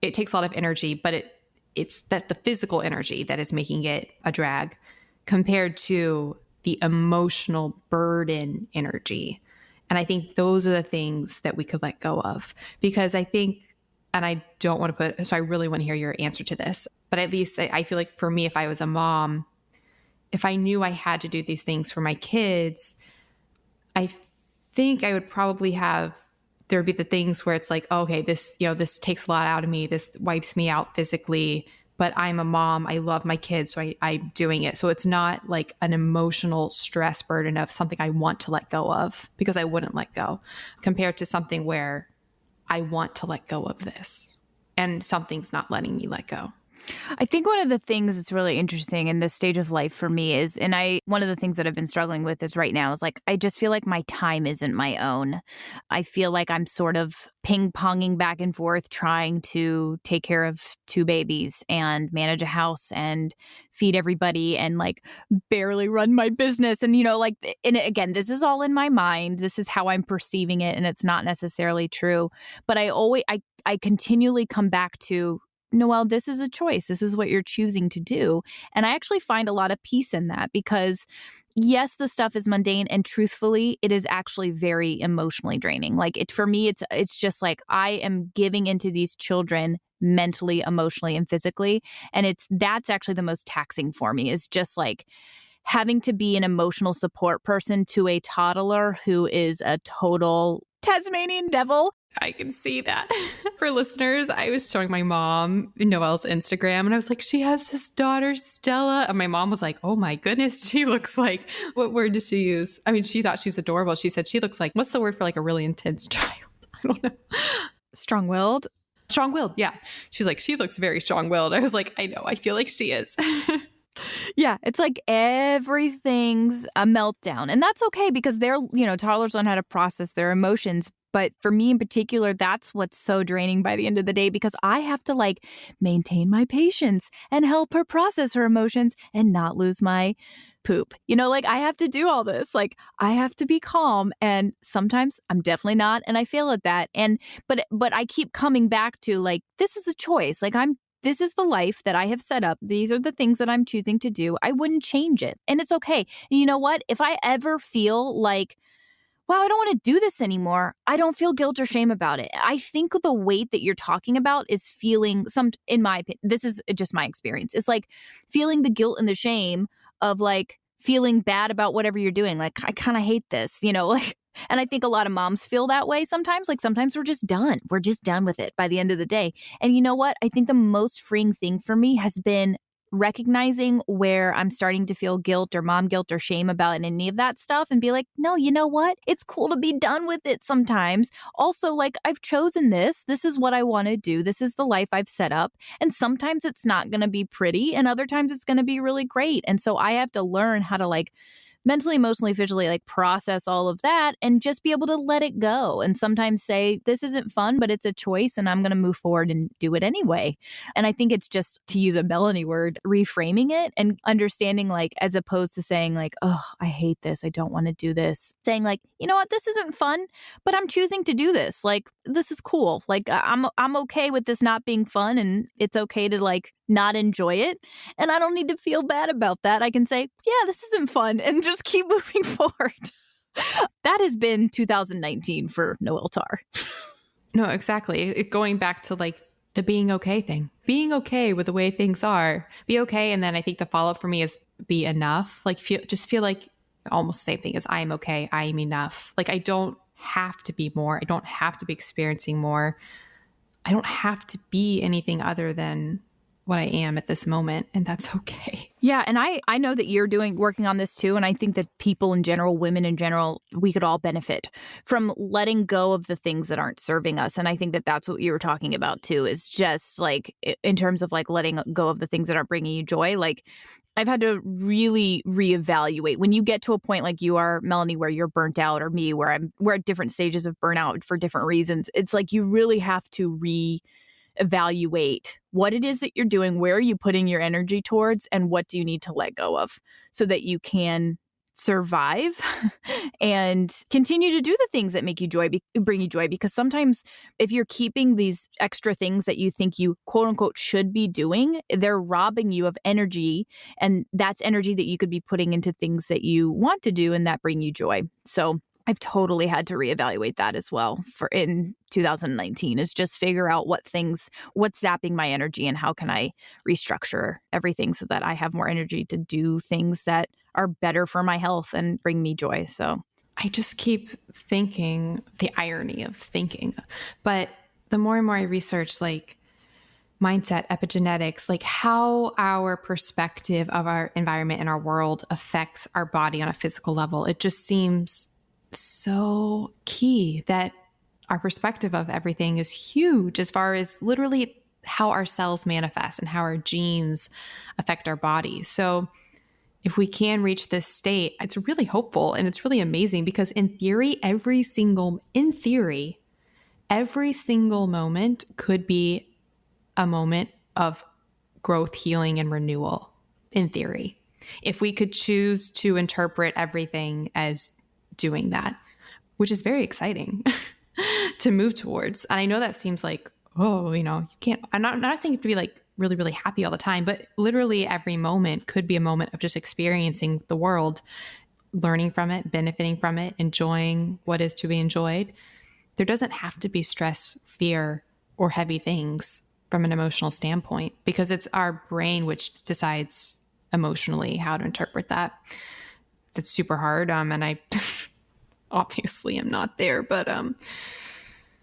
It takes a lot of energy, but it's that the physical energy that is making it a drag, compared to the emotional burden energy. And I think those are the things that we could let go of, because I think, and I don't want to so I really want to hear your answer to this, but at least I feel like for me, if I was a mom, if I knew I had to do these things for my kids, I think I would probably there'd be the things where it's like, oh, okay, this takes a lot out of me. This wipes me out physically, but I'm a mom. I love my kids, so I'm doing it. So it's not like an emotional stress burden of something I want to let go of, because I wouldn't let go, compared to something where I want to let go of this and something's not letting me let go. I think one of the things that's really interesting in this stage of life for me is, one of the things that I've been struggling with is right now is like, I just feel like my time isn't my own. I feel like I'm sort of ping-ponging back and forth, trying to take care of 2 babies and manage a house and feed everybody and like barely run my business. And, and again, this is all in my mind. This is how I'm perceiving it. And it's not necessarily true. But I continually come back to Noelle, this is a choice. This is what you're choosing to do. And I actually find a lot of peace in that because yes, the stuff is mundane and truthfully, it is actually very emotionally draining. Like for me, it's just like I am giving into these children mentally, emotionally, and physically. And that's actually the most taxing for me is just like having to be an emotional support person to a toddler who is a total Tasmanian devil. I can see that. For listeners, I was showing my mom Noelle's Instagram and I was like, she has this daughter, Stella. And my mom was like, oh my goodness, she looks like, what word does she use? I mean, she thought she was adorable. She said she looks like, what's the word for like a really intense child? I don't know. Strong-willed? Strong-willed, yeah. She's like, she looks very strong-willed. I was like, I know, I feel like she is. Yeah, it's like everything's a meltdown. And that's okay because toddlers learn how to process their emotions. But for me in particular, that's what's so draining by the end of the day because I have to like maintain my patience and help her process her emotions and not lose my poop. Like I have to do all this. Like I have to be calm. And sometimes I'm definitely not. And I fail at that. But I keep coming back to like, this is a choice. Like this is the life that I have set up. These are the things that I'm choosing to do. I wouldn't change it. And it's okay. And you know what? If I ever feel like, wow, I don't want to do this anymore, I don't feel guilt or shame about it. I think the weight that you're talking about is feeling in my opinion, this is just my experience. It's like feeling the guilt and the shame of like feeling bad about whatever you're doing. Like, I kind of hate this, like, and I think a lot of moms feel that way sometimes. Like sometimes we're just done. We're just done with it by the end of the day. And you know what? I think the most freeing thing for me has been recognizing where I'm starting to feel guilt or mom guilt or shame about any of that stuff and be like, no, you know what? It's cool to be done with it sometimes. Also, like I've chosen this. This is what I want to do. This is the life I've set up. And sometimes it's not going to be pretty and other times it's going to be really great. And so I have to learn how to like mentally, emotionally, visually, like process all of that and just be able to let it go. And sometimes say, this isn't fun, but it's a choice and I'm going to move forward and do it anyway. And I think it's just, to use a Melanie word, reframing it and understanding like, as opposed to saying like, oh, I hate this. I don't want to do this. Saying like, you know what, this isn't fun, but I'm choosing to do this. Like, this is cool. Like, I'm okay with this not being fun and it's okay to like not enjoy it. And I don't need to feel bad about that. I can say, yeah, this isn't fun and just keep moving forward. That has been 2019 for Noelle Tarr. No, exactly. Going back to like the being okay thing, being okay with the way things are, be okay. And then I think the follow-up for me is be enough. Like feel like almost the same thing as I am okay. I am enough. Like I don't have to be more. I don't have to be experiencing more. I don't have to be anything other than what I am at this moment. And that's okay. Yeah. And I know that you're working on this too. And I think that people in general, women in general, we could all benefit from letting go of the things that aren't serving us. And I think that that's what you were talking about too, is just like in terms of like letting go of the things that aren't bringing you joy. Like I've had to really reevaluate when you get to a point like you are, Melanie, where you're burnt out, or me, where we're at different stages of burnout for different reasons. It's like you really have to evaluate what it is that you're doing, where are you putting your energy towards, and what do you need to let go of so that you can survive and continue to do the things that make you joy, bring you joy. Because sometimes if you're keeping these extra things that you think you quote unquote should be doing, they're robbing you of energy. And that's energy that you could be putting into things that you want to do and that bring you joy. So I've totally had to reevaluate that as well in 2019, is just figure out what's zapping my energy and how can I restructure everything so that I have more energy to do things that are better for my health and bring me joy. So I just keep thinking the irony of thinking, but the more and more I research like mindset, epigenetics, like how our perspective of our environment and our world affects our body on a physical level, it just seems so key that our perspective of everything is huge as far as literally how our cells manifest and how our genes affect our body. So if we can reach this state, it's really hopeful and it's really amazing because in theory, every single moment could be a moment of growth, healing, and renewal in theory. If we could choose to interpret everything as doing that, which is very exciting to move towards. And I know that seems like, oh, you can't, I'm not saying you have to be like really, really happy all the time, but literally every moment could be a moment of just experiencing the world, learning from it, benefiting from it, enjoying what is to be enjoyed. There doesn't have to be stress, fear, or heavy things from an emotional standpoint, because it's our brain which decides emotionally how to interpret that. It's super hard. And I obviously am not there, but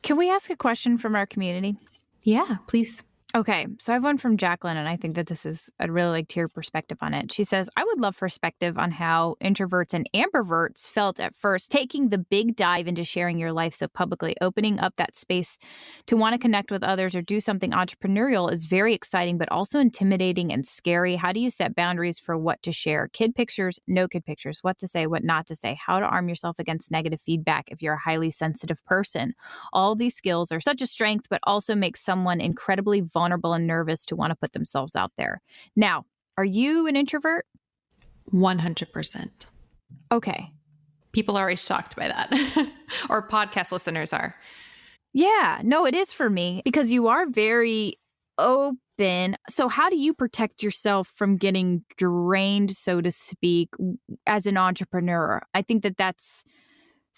Can we ask a question from our community? yeah, please. Okay, so I have one from Jacqelin, and I think that I'd really like to hear perspective on it. She says, I would love perspective on how introverts and ambiverts felt at first, taking the big dive into sharing your life so publicly. Opening up that space to want to connect with others or do something entrepreneurial is very exciting, but also intimidating and scary. How do you set boundaries for what to share? Kid pictures, no kid pictures, what to say, what not to say, how to arm yourself against negative feedback if you're a highly sensitive person. All these skills are such a strength, but also make someone incredibly vulnerable and nervous to want to put themselves out there. Now, are you an introvert? 100%. Okay. People are always shocked by that. Or podcast listeners are. Yeah, no, it is for me because you are very open. So how do you protect yourself from getting drained, so to speak, as an entrepreneur? I think that that's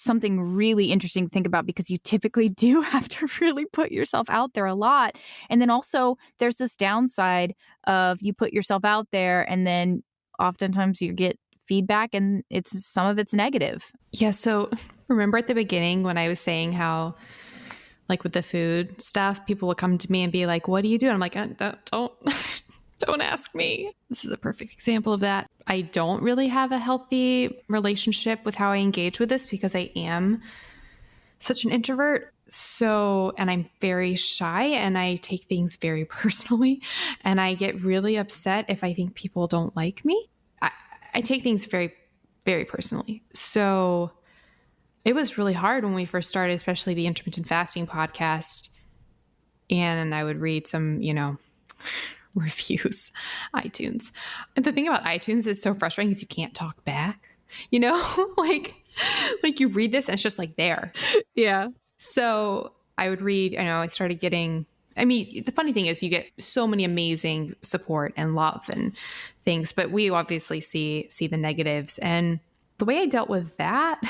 something really interesting to think about because you typically do have to really put yourself out there a lot. And then also there's this downside of you put yourself out there and then oftentimes you get feedback and some of it's negative. Yeah. So remember at the beginning when I was saying how, like with the food stuff, people will come to me and be like, what do you do? And I'm like, don't ask me. This is a perfect example of that. I don't really have a healthy relationship with how I engage with this because I am such an introvert. So, and I'm very shy and I take things very personally and I get really upset if I think people don't like me. I take things very, very personally. So it was really hard when we first started, especially the intermittent fasting podcast. And I would read some, reviews, iTunes. And the thing about iTunes is so frustrating is you can't talk back, like you read this and it's just like there. Yeah. So I would read, I started getting, the funny thing is you get so many amazing support and love and things, but we obviously see the negatives. And the way I dealt with that,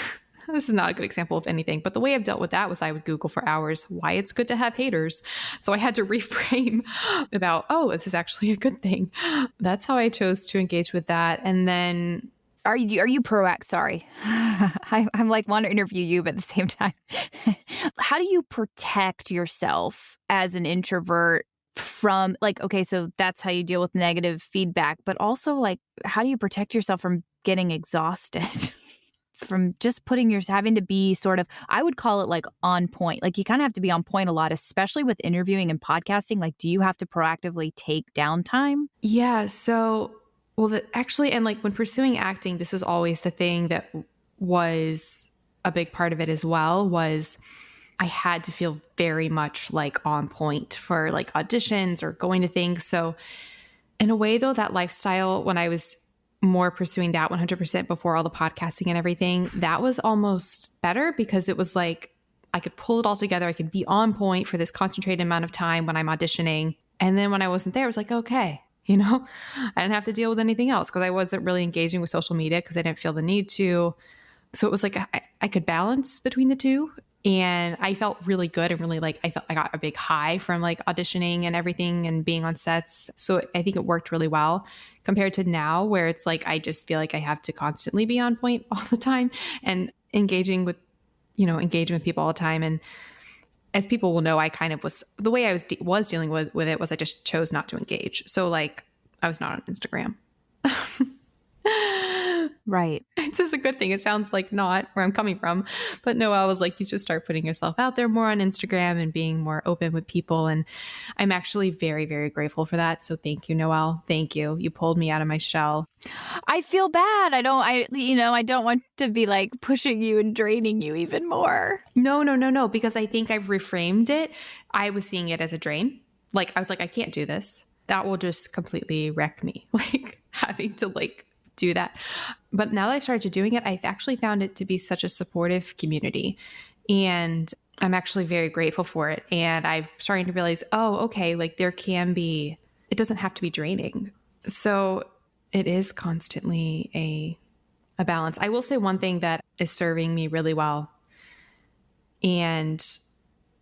this is not a good example of anything, but the way I've dealt with that was I would Google for hours why it's good to have haters. So I had to reframe about, oh, this is actually a good thing. That's how I chose to engage with that. And then Are you proactive? Sorry. I'm like want to interview you, but at the same time, how do you protect yourself as an introvert from okay, so that's how you deal with negative feedback, but also how do you protect yourself from getting exhausted? From just having to be sort of, I would call it on point. You kind of have to be on point a lot, especially with interviewing and podcasting. Do you have to proactively take downtime? Yeah. So, actually, and when pursuing acting, this was always the thing that was a big part of it as well, was I had to feel very much on point for auditions or going to things. So in a way though, that lifestyle, when I was more pursuing that 100% before all the podcasting and everything, that was almost better because it was I could pull it all together. I could be on point for this concentrated amount of time when I'm auditioning. And then when I wasn't there, it was okay, I didn't have to deal with anything else because I wasn't really engaging with social media because I didn't feel the need to. So it was I could balance between the two. And I felt really good and really I felt I got a big high from auditioning and everything and being on sets. So I think it worked really well compared to now where it's I just feel I have to constantly be on point all the time and engaging with people all the time. And as people will know, I kind of was, the way I was dealing with it was I just chose not to engage. So I was not on Instagram. Right. It's just a good thing. It sounds not where I'm coming from. But Noelle was you just start putting yourself out there more on Instagram and being more open with people. And I'm actually very, very grateful for that. So thank you, Noelle. Thank you. You pulled me out of my shell. I feel bad. I don't want to be pushing you and draining you even more. No. Because I think I've reframed it. I was seeing it as a drain. I was I can't do this. That will just completely wreck me. Having to do that. But now that I started doing it, I've actually found it to be such a supportive community. And I'm actually very grateful for it. And I'm starting to realize, oh, okay, like there can be, it doesn't have to be draining. So it is constantly a balance. I will say one thing that is serving me really well. And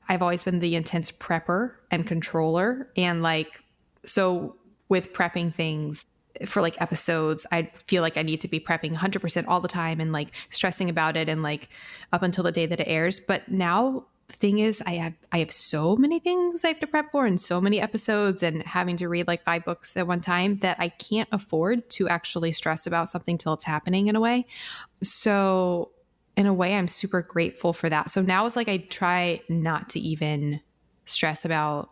I've always been the intense prepper and controller. And like, so with prepping things for like episodes, I feel like I need to be prepping 100% all the time and like stressing about it and like up until the day that it airs. But now the thing is, I have so many things I have to prep for and so many episodes and having to read like 5 books at one time that I can't afford to actually stress about something till it's happening in a way. So in a way, I'm super grateful for that. So now it's like I try not to even stress about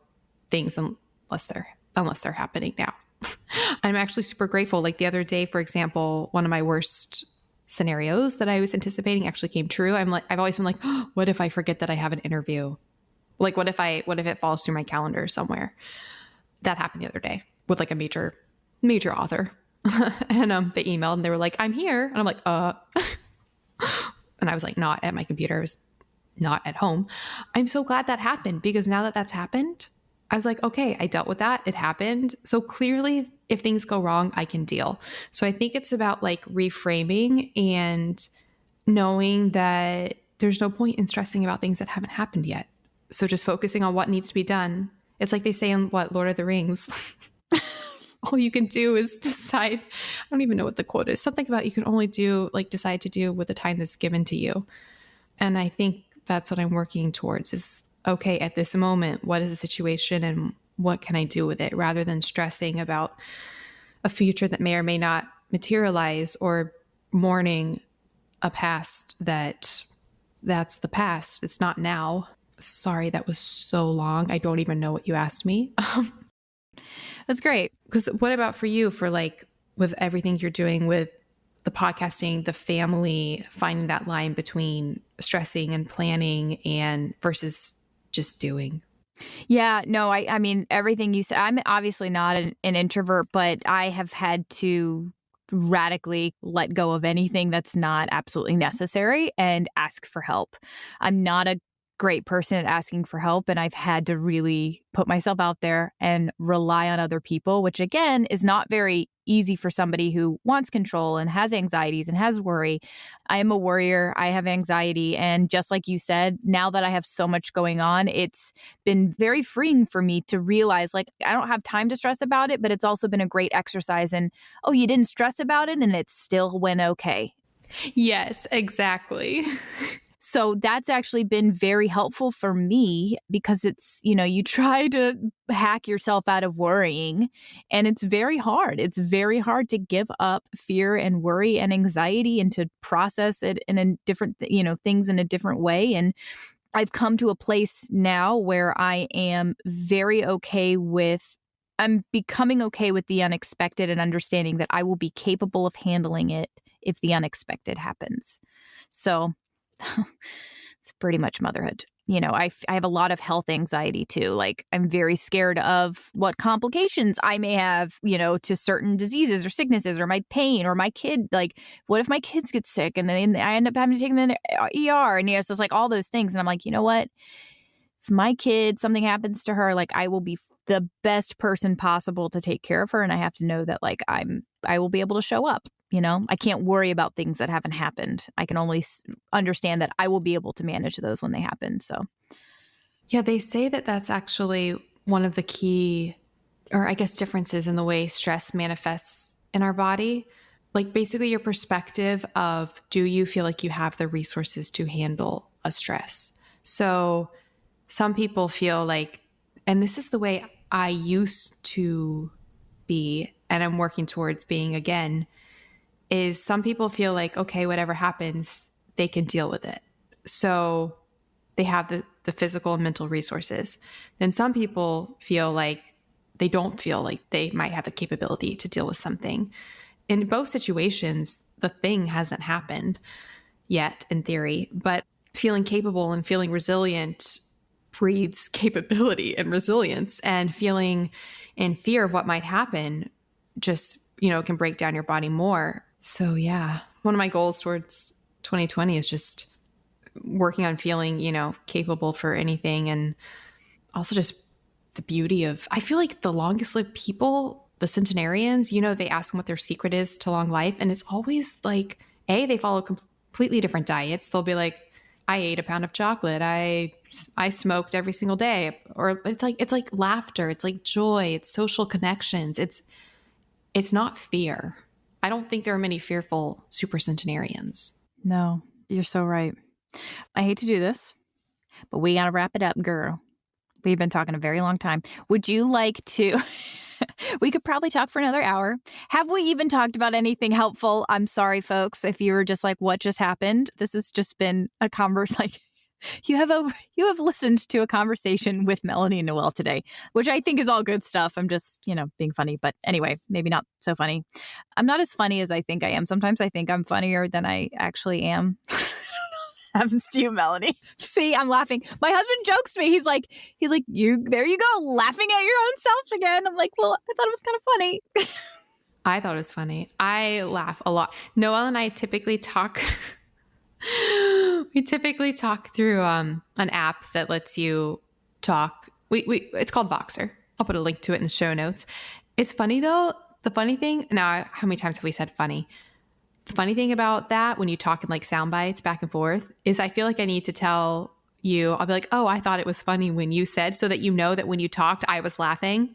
things unless they're happening now. I'm actually super grateful. Like the other day, for example, one of my worst scenarios that I was anticipating actually came true. I've always been like, oh, what if I forget that I have an interview? Like, what if it falls through my calendar somewhere? That happened the other day with like a major author. And they emailed and they were like, I'm here. And I'm like, and I was like, not at my computer. I was not at home. I'm so glad that happened because now that that's happened, I was like, okay, I dealt with that. It happened. So clearly if things go wrong, I can deal. So I think it's about like reframing and knowing that there's no point in stressing about things that haven't happened yet. So just focusing on what needs to be done. It's like they say in Lord of the Rings, all you can do is decide. I don't even know what the quote is. Something about you can only decide to do with the time that's given to you. And I think that's what I'm working towards is, okay, at this moment, what is the situation and what can I do with it rather than stressing about a future that may or may not materialize or mourning a past that's the past. It's not now. Sorry, that was so long. I don't even know what you asked me. That's great. Because what about for you, for like with everything you're doing with the podcasting, the family, finding that line between stressing and planning and versus just doing? Yeah, no, I mean, everything you said, I'm obviously not an introvert, but I have had to radically let go of anything that's not absolutely necessary and ask for help. I'm not a great person at asking for help, and I've had to really put myself out there and rely on other people, which again is not very easy for somebody who wants control and has anxieties and has worry. I am a worrier. I have anxiety. And just like you said, now that I have so much going on, it's been very freeing for me to realize like I don't have time to stress about it, but it's also been a great exercise in, oh, you didn't stress about it and it still went okay. Yes, exactly. So that's actually been very helpful for me because it's, you try to hack yourself out of worrying and it's very hard. It's very hard to give up fear and worry and anxiety and to process it in a different, things in a different way. And I've come to a place now where I am very okay with, I'm becoming okay with the unexpected and understanding that I will be capable of handling it if the unexpected happens. So it's pretty much motherhood. I have a lot of health anxiety too. Like I'm very scared of what complications I may have, to certain diseases or sicknesses or my pain or my kid. Like, what if my kids get sick and then I end up having to take them to the ER? And so it's like all those things. And I'm like, you know what? If my kid, something happens to her, like I will be the best person possible to take care of her. And I have to know that like I will be able to show up. I can't worry about things that haven't happened. I can only understand that I will be able to manage those when they happen. So, yeah, they say that that's actually one of the key, or I guess, differences in the way stress manifests in our body. Like basically your perspective of, do you feel like you have the resources to handle a stress? So some people feel like, and this is the way I used to be, and I'm working towards being again, is some people feel like, okay, whatever happens, they can deal with it. So they have the physical and mental resources. Then some people feel like they don't feel like they might have the capability to deal with something. In both situations, the thing hasn't happened yet in theory, but feeling capable and feeling resilient breeds capability and resilience, and feeling in fear of what might happen just, can break down your body more. So yeah, one of my goals towards 2020 is just working on feeling, capable for anything. And also just the beauty of, I feel like the longest lived people, the centenarians, they ask them what their secret is to long life. And it's always like, they follow completely different diets. They'll be like, I ate a pound of chocolate. I smoked every single day. Or it's like laughter. It's like joy. It's social connections. It's not fear. I don't think there are many fearful super centenarians. No, you're so right. I hate to do this, but we got to wrap it up, girl. We've been talking a very long time. Would you like to... We could probably talk for another hour. Have we even talked about anything helpful? I'm sorry, folks, if you were just like, what just happened? This has just been a you have listened to a conversation with Melanie and Noelle today, which I think is all good stuff. I'm just, being funny. But anyway, maybe not so funny. I'm not as funny as I think I am. Sometimes I think I'm funnier than I actually am. Happens to you, Melanie. See, I'm laughing. My husband jokes me. He's like, there you go, laughing at your own self again. I'm like, well, I thought it was kind of funny. I thought it was funny. I laugh a lot. Noelle and I typically talk. We typically talk through an app that lets you talk. It's called Voxer. I'll put a link to it in the show notes. It's funny though. The funny thing now, how many times have we said funny? The funny thing about that, when you talk in like sound bites back and forth, is I feel like I need to tell you, I'll be like, oh, I thought it was funny when you said, so that you know that when you talked, I was laughing.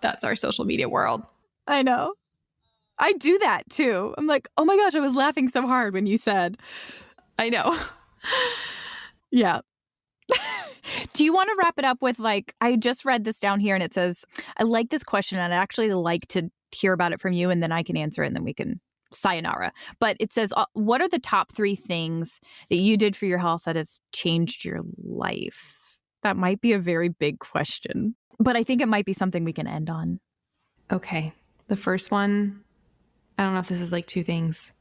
That's our social media world. I know. I do that too. I'm like, oh my gosh, I was laughing so hard when you said. I know. Yeah. Do you want to wrap it up with I just read this down here and it says, I like this question and I'd actually like to hear about it from you and then I can answer it and then we can sayonara. But it says, what are the top 3 things that you did for your health that have changed your life? That might be a very big question, but I think it might be something we can end on. Okay. The first one, I don't know if this is 2 things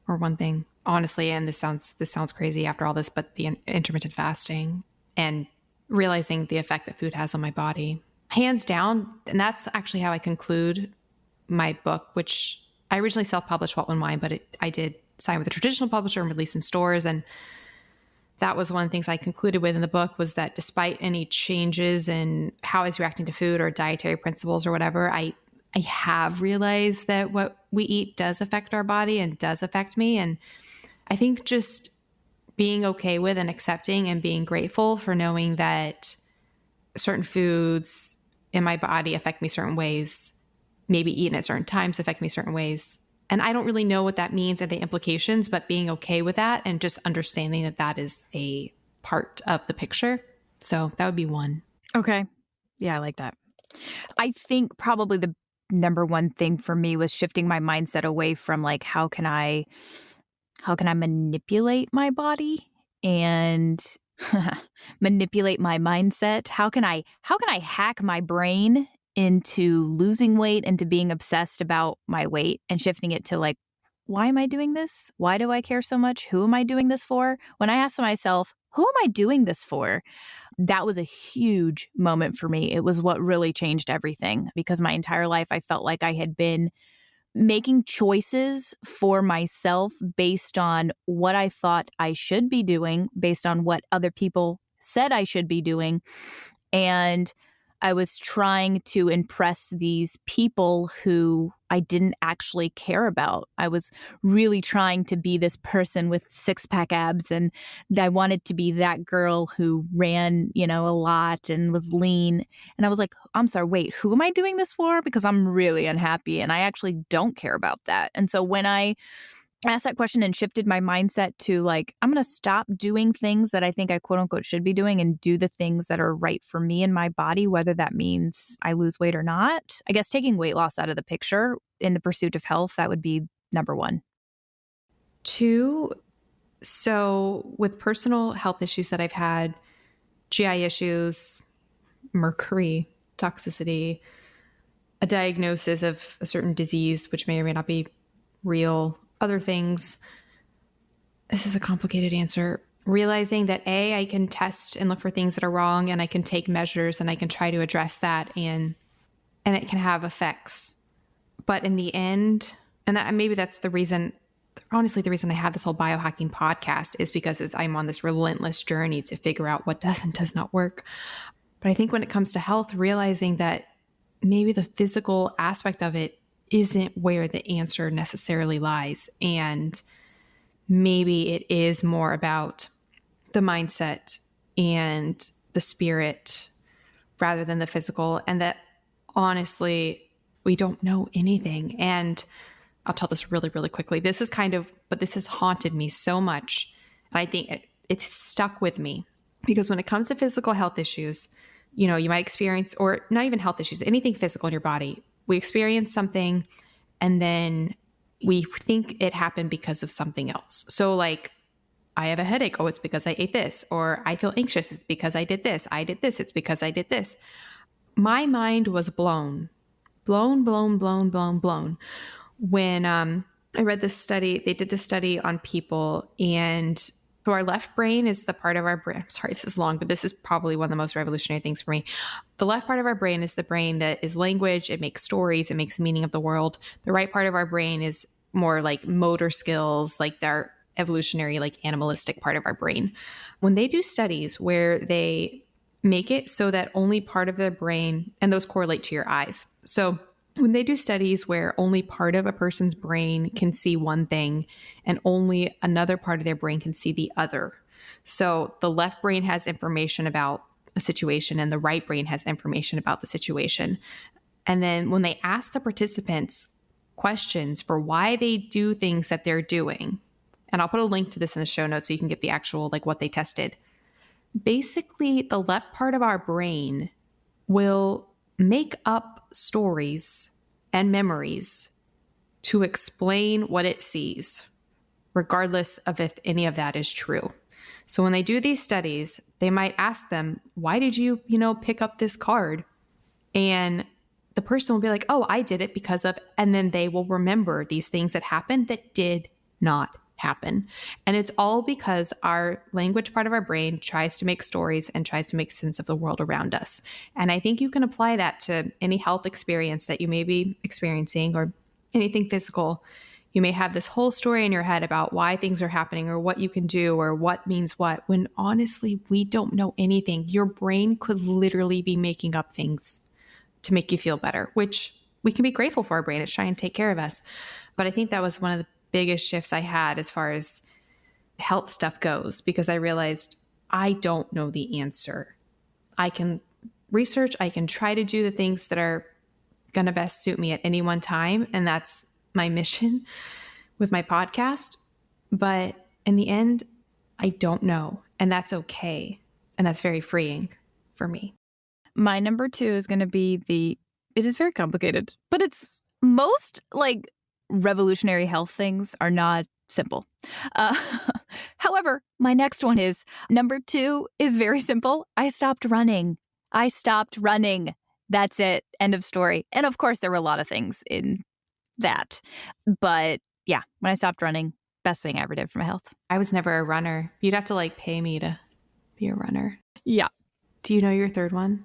or 1 thing, honestly. And this sounds crazy after all this, but the intermittent fasting and realizing the effect that food has on my body, hands down. And that's actually how I conclude my book, which I originally self-published What When Wine, but I did sign with a traditional publisher and release in stores. And that was one of the things I concluded with in the book, was that despite any changes in how I was reacting to food or dietary principles or whatever, I have realized that what we eat does affect our body and does affect me. And I think just being okay with and accepting and being grateful for knowing that certain foods in my body affect me certain ways, maybe eaten at certain times affect me certain ways. And I don't really know what that means and the implications, but being okay with that and just understanding that that is a part of the picture. So that would be 1. Okay. Yeah, I like that. I think probably the number 1 thing for me was shifting my mindset away from how can I manipulate my body and manipulate my mindset? How can I hack my brain into losing weight and to being obsessed about my weight and shifting it to why am I doing this? Why do I care so much? Who am I doing this for? When I ask myself, who am I doing this for? That was a huge moment for me. It was what really changed everything, because my entire life I felt like I had been making choices for myself based on what I thought I should be doing, based on what other people said I should be doing. And I was trying to impress these people who I didn't actually care about. I was really trying to be this person with 6-pack abs, and I wanted to be that girl who ran, a lot and was lean. And I was like, I'm sorry, wait, who am I doing this for? Because I'm really unhappy and I actually don't care about that. And so when I asked that question and shifted my mindset to I'm going to stop doing things that I think I quote unquote should be doing and do the things that are right for me and my body, whether that means I lose weight or not. I guess taking weight loss out of the picture in the pursuit of health, that would be number 1. 2, so with personal health issues that I've had, GI issues, mercury toxicity, a diagnosis of a certain disease, which may or may not be real, other things. This is a complicated answer. Realizing that I can test and look for things that are wrong, and I can take measures and I can try to address that, and it can have effects. But in the end, and maybe that's the reason honestly, the reason I have this whole biohacking podcast is because I'm on this relentless journey to figure out what does and does not work. But I think when it comes to health, realizing that maybe the physical aspect of it isn't where the answer necessarily lies. And maybe it is more about the mindset and the spirit rather than the physical. And that honestly, we don't know anything. And I'll tell this really, really quickly. This has haunted me so much. And I think it's stuck with me because when it comes to physical health issues, you might experience, or not even health issues, anything physical in your body, we experience something and then we think it happened because of something else. So like, I have a headache. Oh, it's because I ate this. Or I feel anxious. It's because I did this. I did this. It's because I did this. My mind was blown. When I read this study, they did this study on people, and so our left brain is the part of our brain. I'm sorry, this is long, but this is probably one of the most revolutionary things for me. The left part of our brain is the brain that is language. It makes stories. It makes meaning of the world. The right part of our brain is more like motor skills, like their evolutionary, like animalistic part of our brain. When they do studies where they make it so that only part of their brain, and those correlate to your eyes. So when they do studies where only part of a person's brain can see one thing and only another part of their brain can see the other. So the left brain has information about a situation and the right brain has information about the situation. And then when they ask the participants questions for why they do things that they're doing, and I'll put a link to this in the show notes so you can get the actual, like what they tested. Basically, the left part of our brain will make up stories and memories to explain what it sees, regardless of if any of that is true. So when they do these studies, they might ask them, why did you, pick up this card? And the person will be like, oh, I did it because of, and then they will remember these things that happened that did not happen. And it's all because our language part of our brain tries to make stories and tries to make sense of the world around us. And I think you can apply that to any health experience that you may be experiencing or anything physical. You may have this whole story in your head about why things are happening or what you can do or what means what, when honestly, we don't know anything. Your brain could literally be making up things to make you feel better, which we can be grateful for our brain. It's trying to take care of us. But I think that was one of the biggest shifts I had as far as health stuff goes, because I realized I don't know the answer. I can research, I can try to do the things that are going to best suit me at any one time. And that's my mission with my podcast. But in the end, I don't know. And that's okay. And that's very freeing for me. My number 2 is going to be it is very complicated, but it's most like revolutionary health things are not simple. However, my next one is number 2 is very simple. I stopped running. That's it. End of story. And of course, there were a lot of things in that. But yeah, when I stopped running, best thing I ever did for my health. I was never a runner. You'd have to like pay me to be a runner. Yeah. Do you know your third one?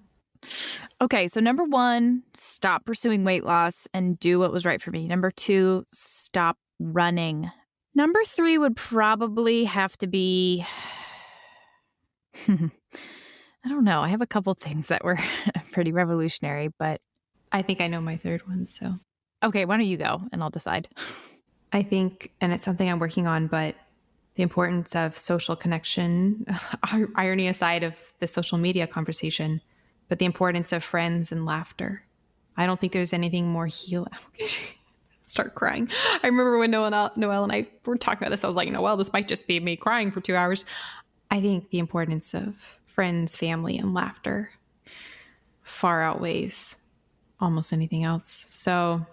Okay, so number 1, stop pursuing weight loss and do what was right for me. Number 2, stop running. Number 3 would probably have to be, I don't know. I have a couple things that were pretty revolutionary, but I think I know my third one, so. Okay, why don't you go and I'll decide. I think, and it's something I'm working on, but the importance of social connection, irony aside of the social media conversation, but the importance of friends and laughter. I don't think there's anything more healing. Start crying. I remember when Noelle and I were talking about this, I was like, Noelle, this might just be me crying for 2 hours. I think the importance of friends, family, and laughter far outweighs almost anything else. So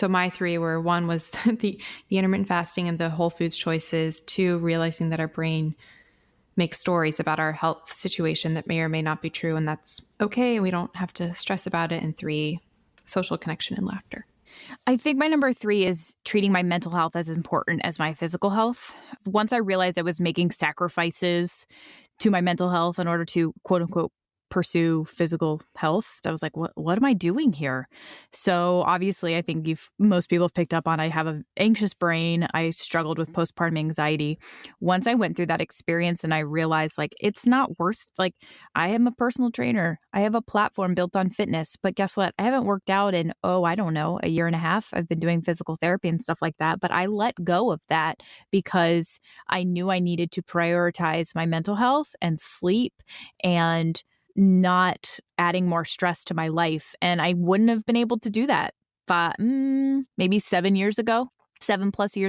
my 3 were, 1 was the intermittent fasting and the whole foods choices. 2, realizing that our brain makes stories about our health situation that may or may not be true, and that's okay. We don't have to stress about it. And 3, social connection and laughter. I think my number 3 is treating my mental health as important as my physical health. Once I realized I was making sacrifices to my mental health in order to, quote unquote, pursue physical health. I was like, what am I doing here? So obviously, I think most people have picked up on I have an anxious brain. I struggled with postpartum anxiety. Once I went through that experience and I realized like it's not worth, like I am a personal trainer. I have a platform built on fitness, but guess what? I haven't worked out in, I don't know, a year and a half. I've been doing physical therapy and stuff like that, but I let go of that because I knew I needed to prioritize my mental health and sleep and not adding more stress to my life. And I wouldn't have been able to do that. But maybe 7+ years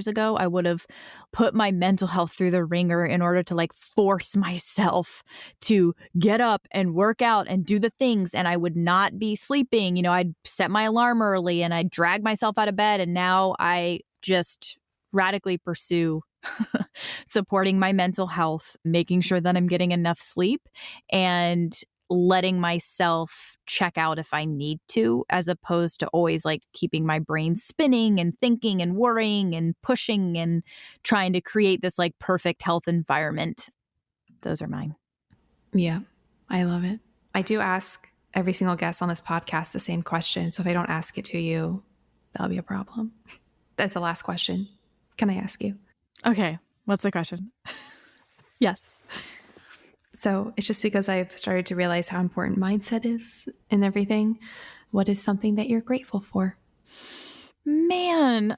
ago, I would have put my mental health through the ringer in order to like force myself to get up and work out and do the things. And I would not be sleeping. I'd set my alarm early and I'd drag myself out of bed. And now I just radically pursue supporting my mental health, making sure that I'm getting enough sleep and letting myself check out if I need to, as opposed to always like keeping my brain spinning and thinking and worrying and pushing and trying to create this like perfect health environment. Those are mine. Yeah, I love it. I do ask every single guest on this podcast the same question. So if I don't ask it to you, that'll be a problem. That's the last question. Can I ask you? Okay. What's the question? Yes. So it's just because I've started to realize how important mindset is in everything. What is something that you're grateful for? Man,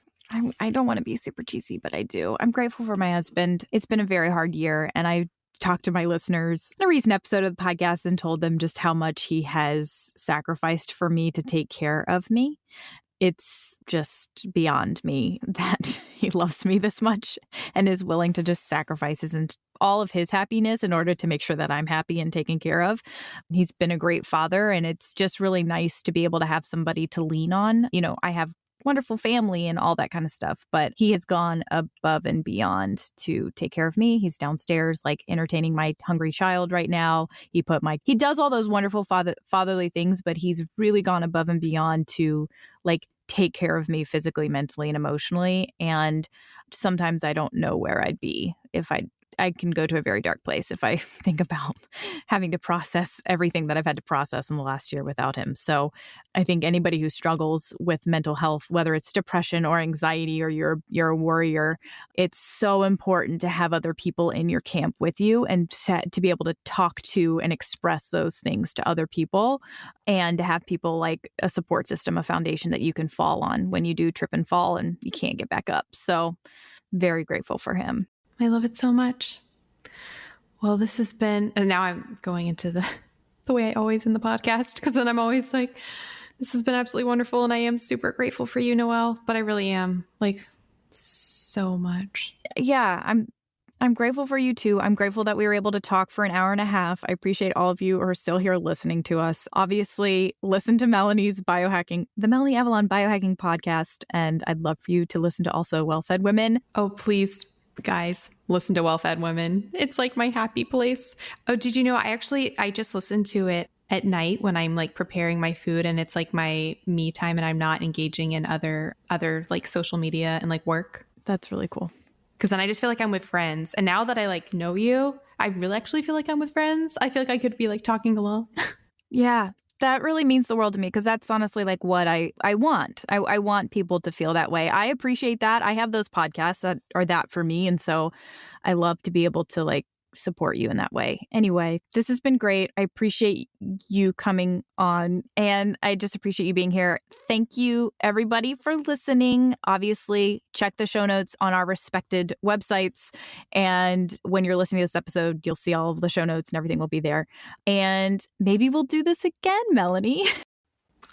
I don't want to be super cheesy, but I do. I'm grateful for my husband. It's been a very hard year, and I talked to my listeners in a recent episode of the podcast and told them just how much he has sacrificed for me to take care of me. It's just beyond me that he loves me this much and is willing to just sacrifice all of his happiness in order to make sure that I'm happy and taken care of. He's been a great father, and it's just really nice to be able to have somebody to lean on. I have wonderful family and all that kind of stuff, but he has gone above and beyond to take care of me. He's downstairs, like entertaining my hungry child right now. He does all those wonderful fatherly things, but he's really gone above and beyond to like take care of me physically, mentally, and emotionally. And sometimes I don't know where I'd be if I can go to a very dark place if I think about having to process everything that I've had to process in the last year without him. So I think anybody who struggles with mental health, whether it's depression or anxiety or you're a worrier, it's so important to have other people in your camp with you and to be able to talk to and express those things to other people, and to have people like a support system, a foundation that you can fall on when you do trip and fall and you can't get back up. So very grateful for him. I love it so much. Well, this has been, and now I'm going into the way I always end the podcast, because then I'm always like, this has been absolutely wonderful. And I am super grateful for you, Noelle, but I really am, like, so much. Yeah, I'm grateful for you too. I'm grateful that we were able to talk for an hour and a half. I appreciate all of you who are still here listening to us. Obviously, listen to Melanie's the Melanie Avalon Biohacking podcast. And I'd love for you to listen to also Well-Fed Women. Oh, please, guys, listen to Well-Fed Women. It's like my happy place. Oh, did you know, I just listened to it at night when I'm like preparing my food, and it's like my me time and I'm not engaging in other like social media and like work. That's really cool. Because then I just feel like I'm with friends. And now that I like know you, I really actually feel like I'm with friends. I feel like I could be like talking along. Yeah, that really means the world to me, because that's honestly like what I want. I want people to feel that way. I appreciate that. I have those podcasts that are that for me. And so I love to be able to like support you in that way. Anyway, this has been great. I appreciate you coming on, and I just appreciate you being here. Thank you, everybody, for listening. Obviously, check the show notes on our respected websites. And when you're listening to this episode, you'll see all of the show notes and everything will be there. And maybe we'll do this again, Melanie.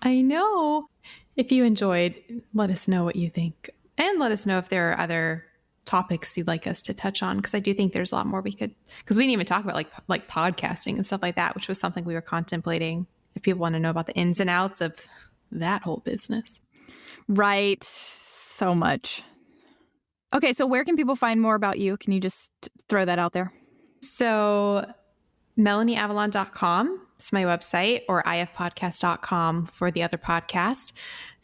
I know. If you enjoyed, let us know what you think. And let us know if there are other topics you'd like us to touch on, because I do think there's a lot more we could, because we didn't even talk about like podcasting and stuff like that, which was something we were contemplating, if people want to know about the ins and outs of that whole business. Right. So much. Okay, so where can people find more about you? Can you just throw that out there? So melanieavalon.com is my website, or ifpodcast.com for the other podcast.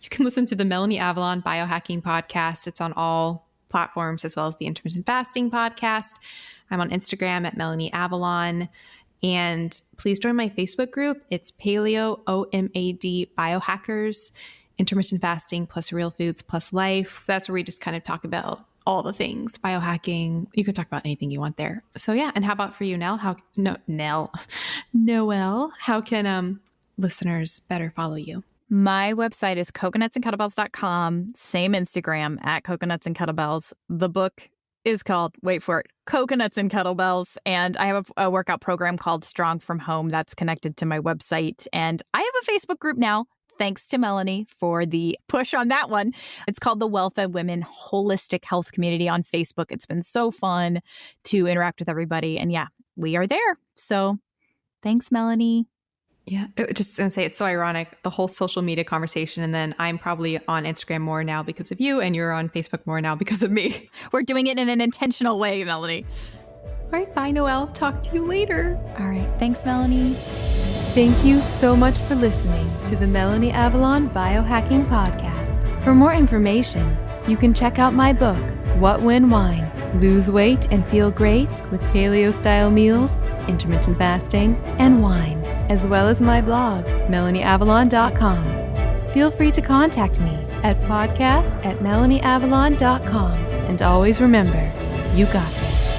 You can listen to the Melanie Avalon Biohacking Podcast. It's on all platforms, as well as the Intermittent Fasting Podcast. I'm on Instagram at Melanie Avalon. And please join my Facebook group. It's Paleo OMAD Biohackers, Intermittent Fasting plus Real Foods plus Life. That's where we just kind of talk about all the things, biohacking. You can talk about anything you want there. So yeah. And how about for you, Noelle? Noelle, how can listeners better follow you? My website is coconutsandkettlebells.com. Same Instagram at coconuts and kettlebells. The book is called, wait for it, Coconuts and Kettlebells. And I have a workout program called Strong from Home that's connected to my website. And I have a Facebook group now. Thanks to Melanie for the push on that one. It's called the Well-Fed Women Holistic Health Community on Facebook. It's been so fun to interact with everybody. And yeah, we are there. So thanks, Melanie. Yeah, just going to say, it's so ironic, the whole social media conversation. And then I'm probably on Instagram more now because of you, and you're on Facebook more now because of me. We're doing it in an intentional way, Melanie. All right, bye, Noelle. Talk to you later. All right. Thanks, Melanie. Thank you so much for listening to the Melanie Avalon Biohacking Podcast. For more information, you can check out my book, What When Wine? Lose weight and feel great with paleo-style meals, intermittent fasting, and wine, as well as my blog, melanieavalon.com. Feel free to contact me at podcast@melanieavalon.com. And always remember, you got this.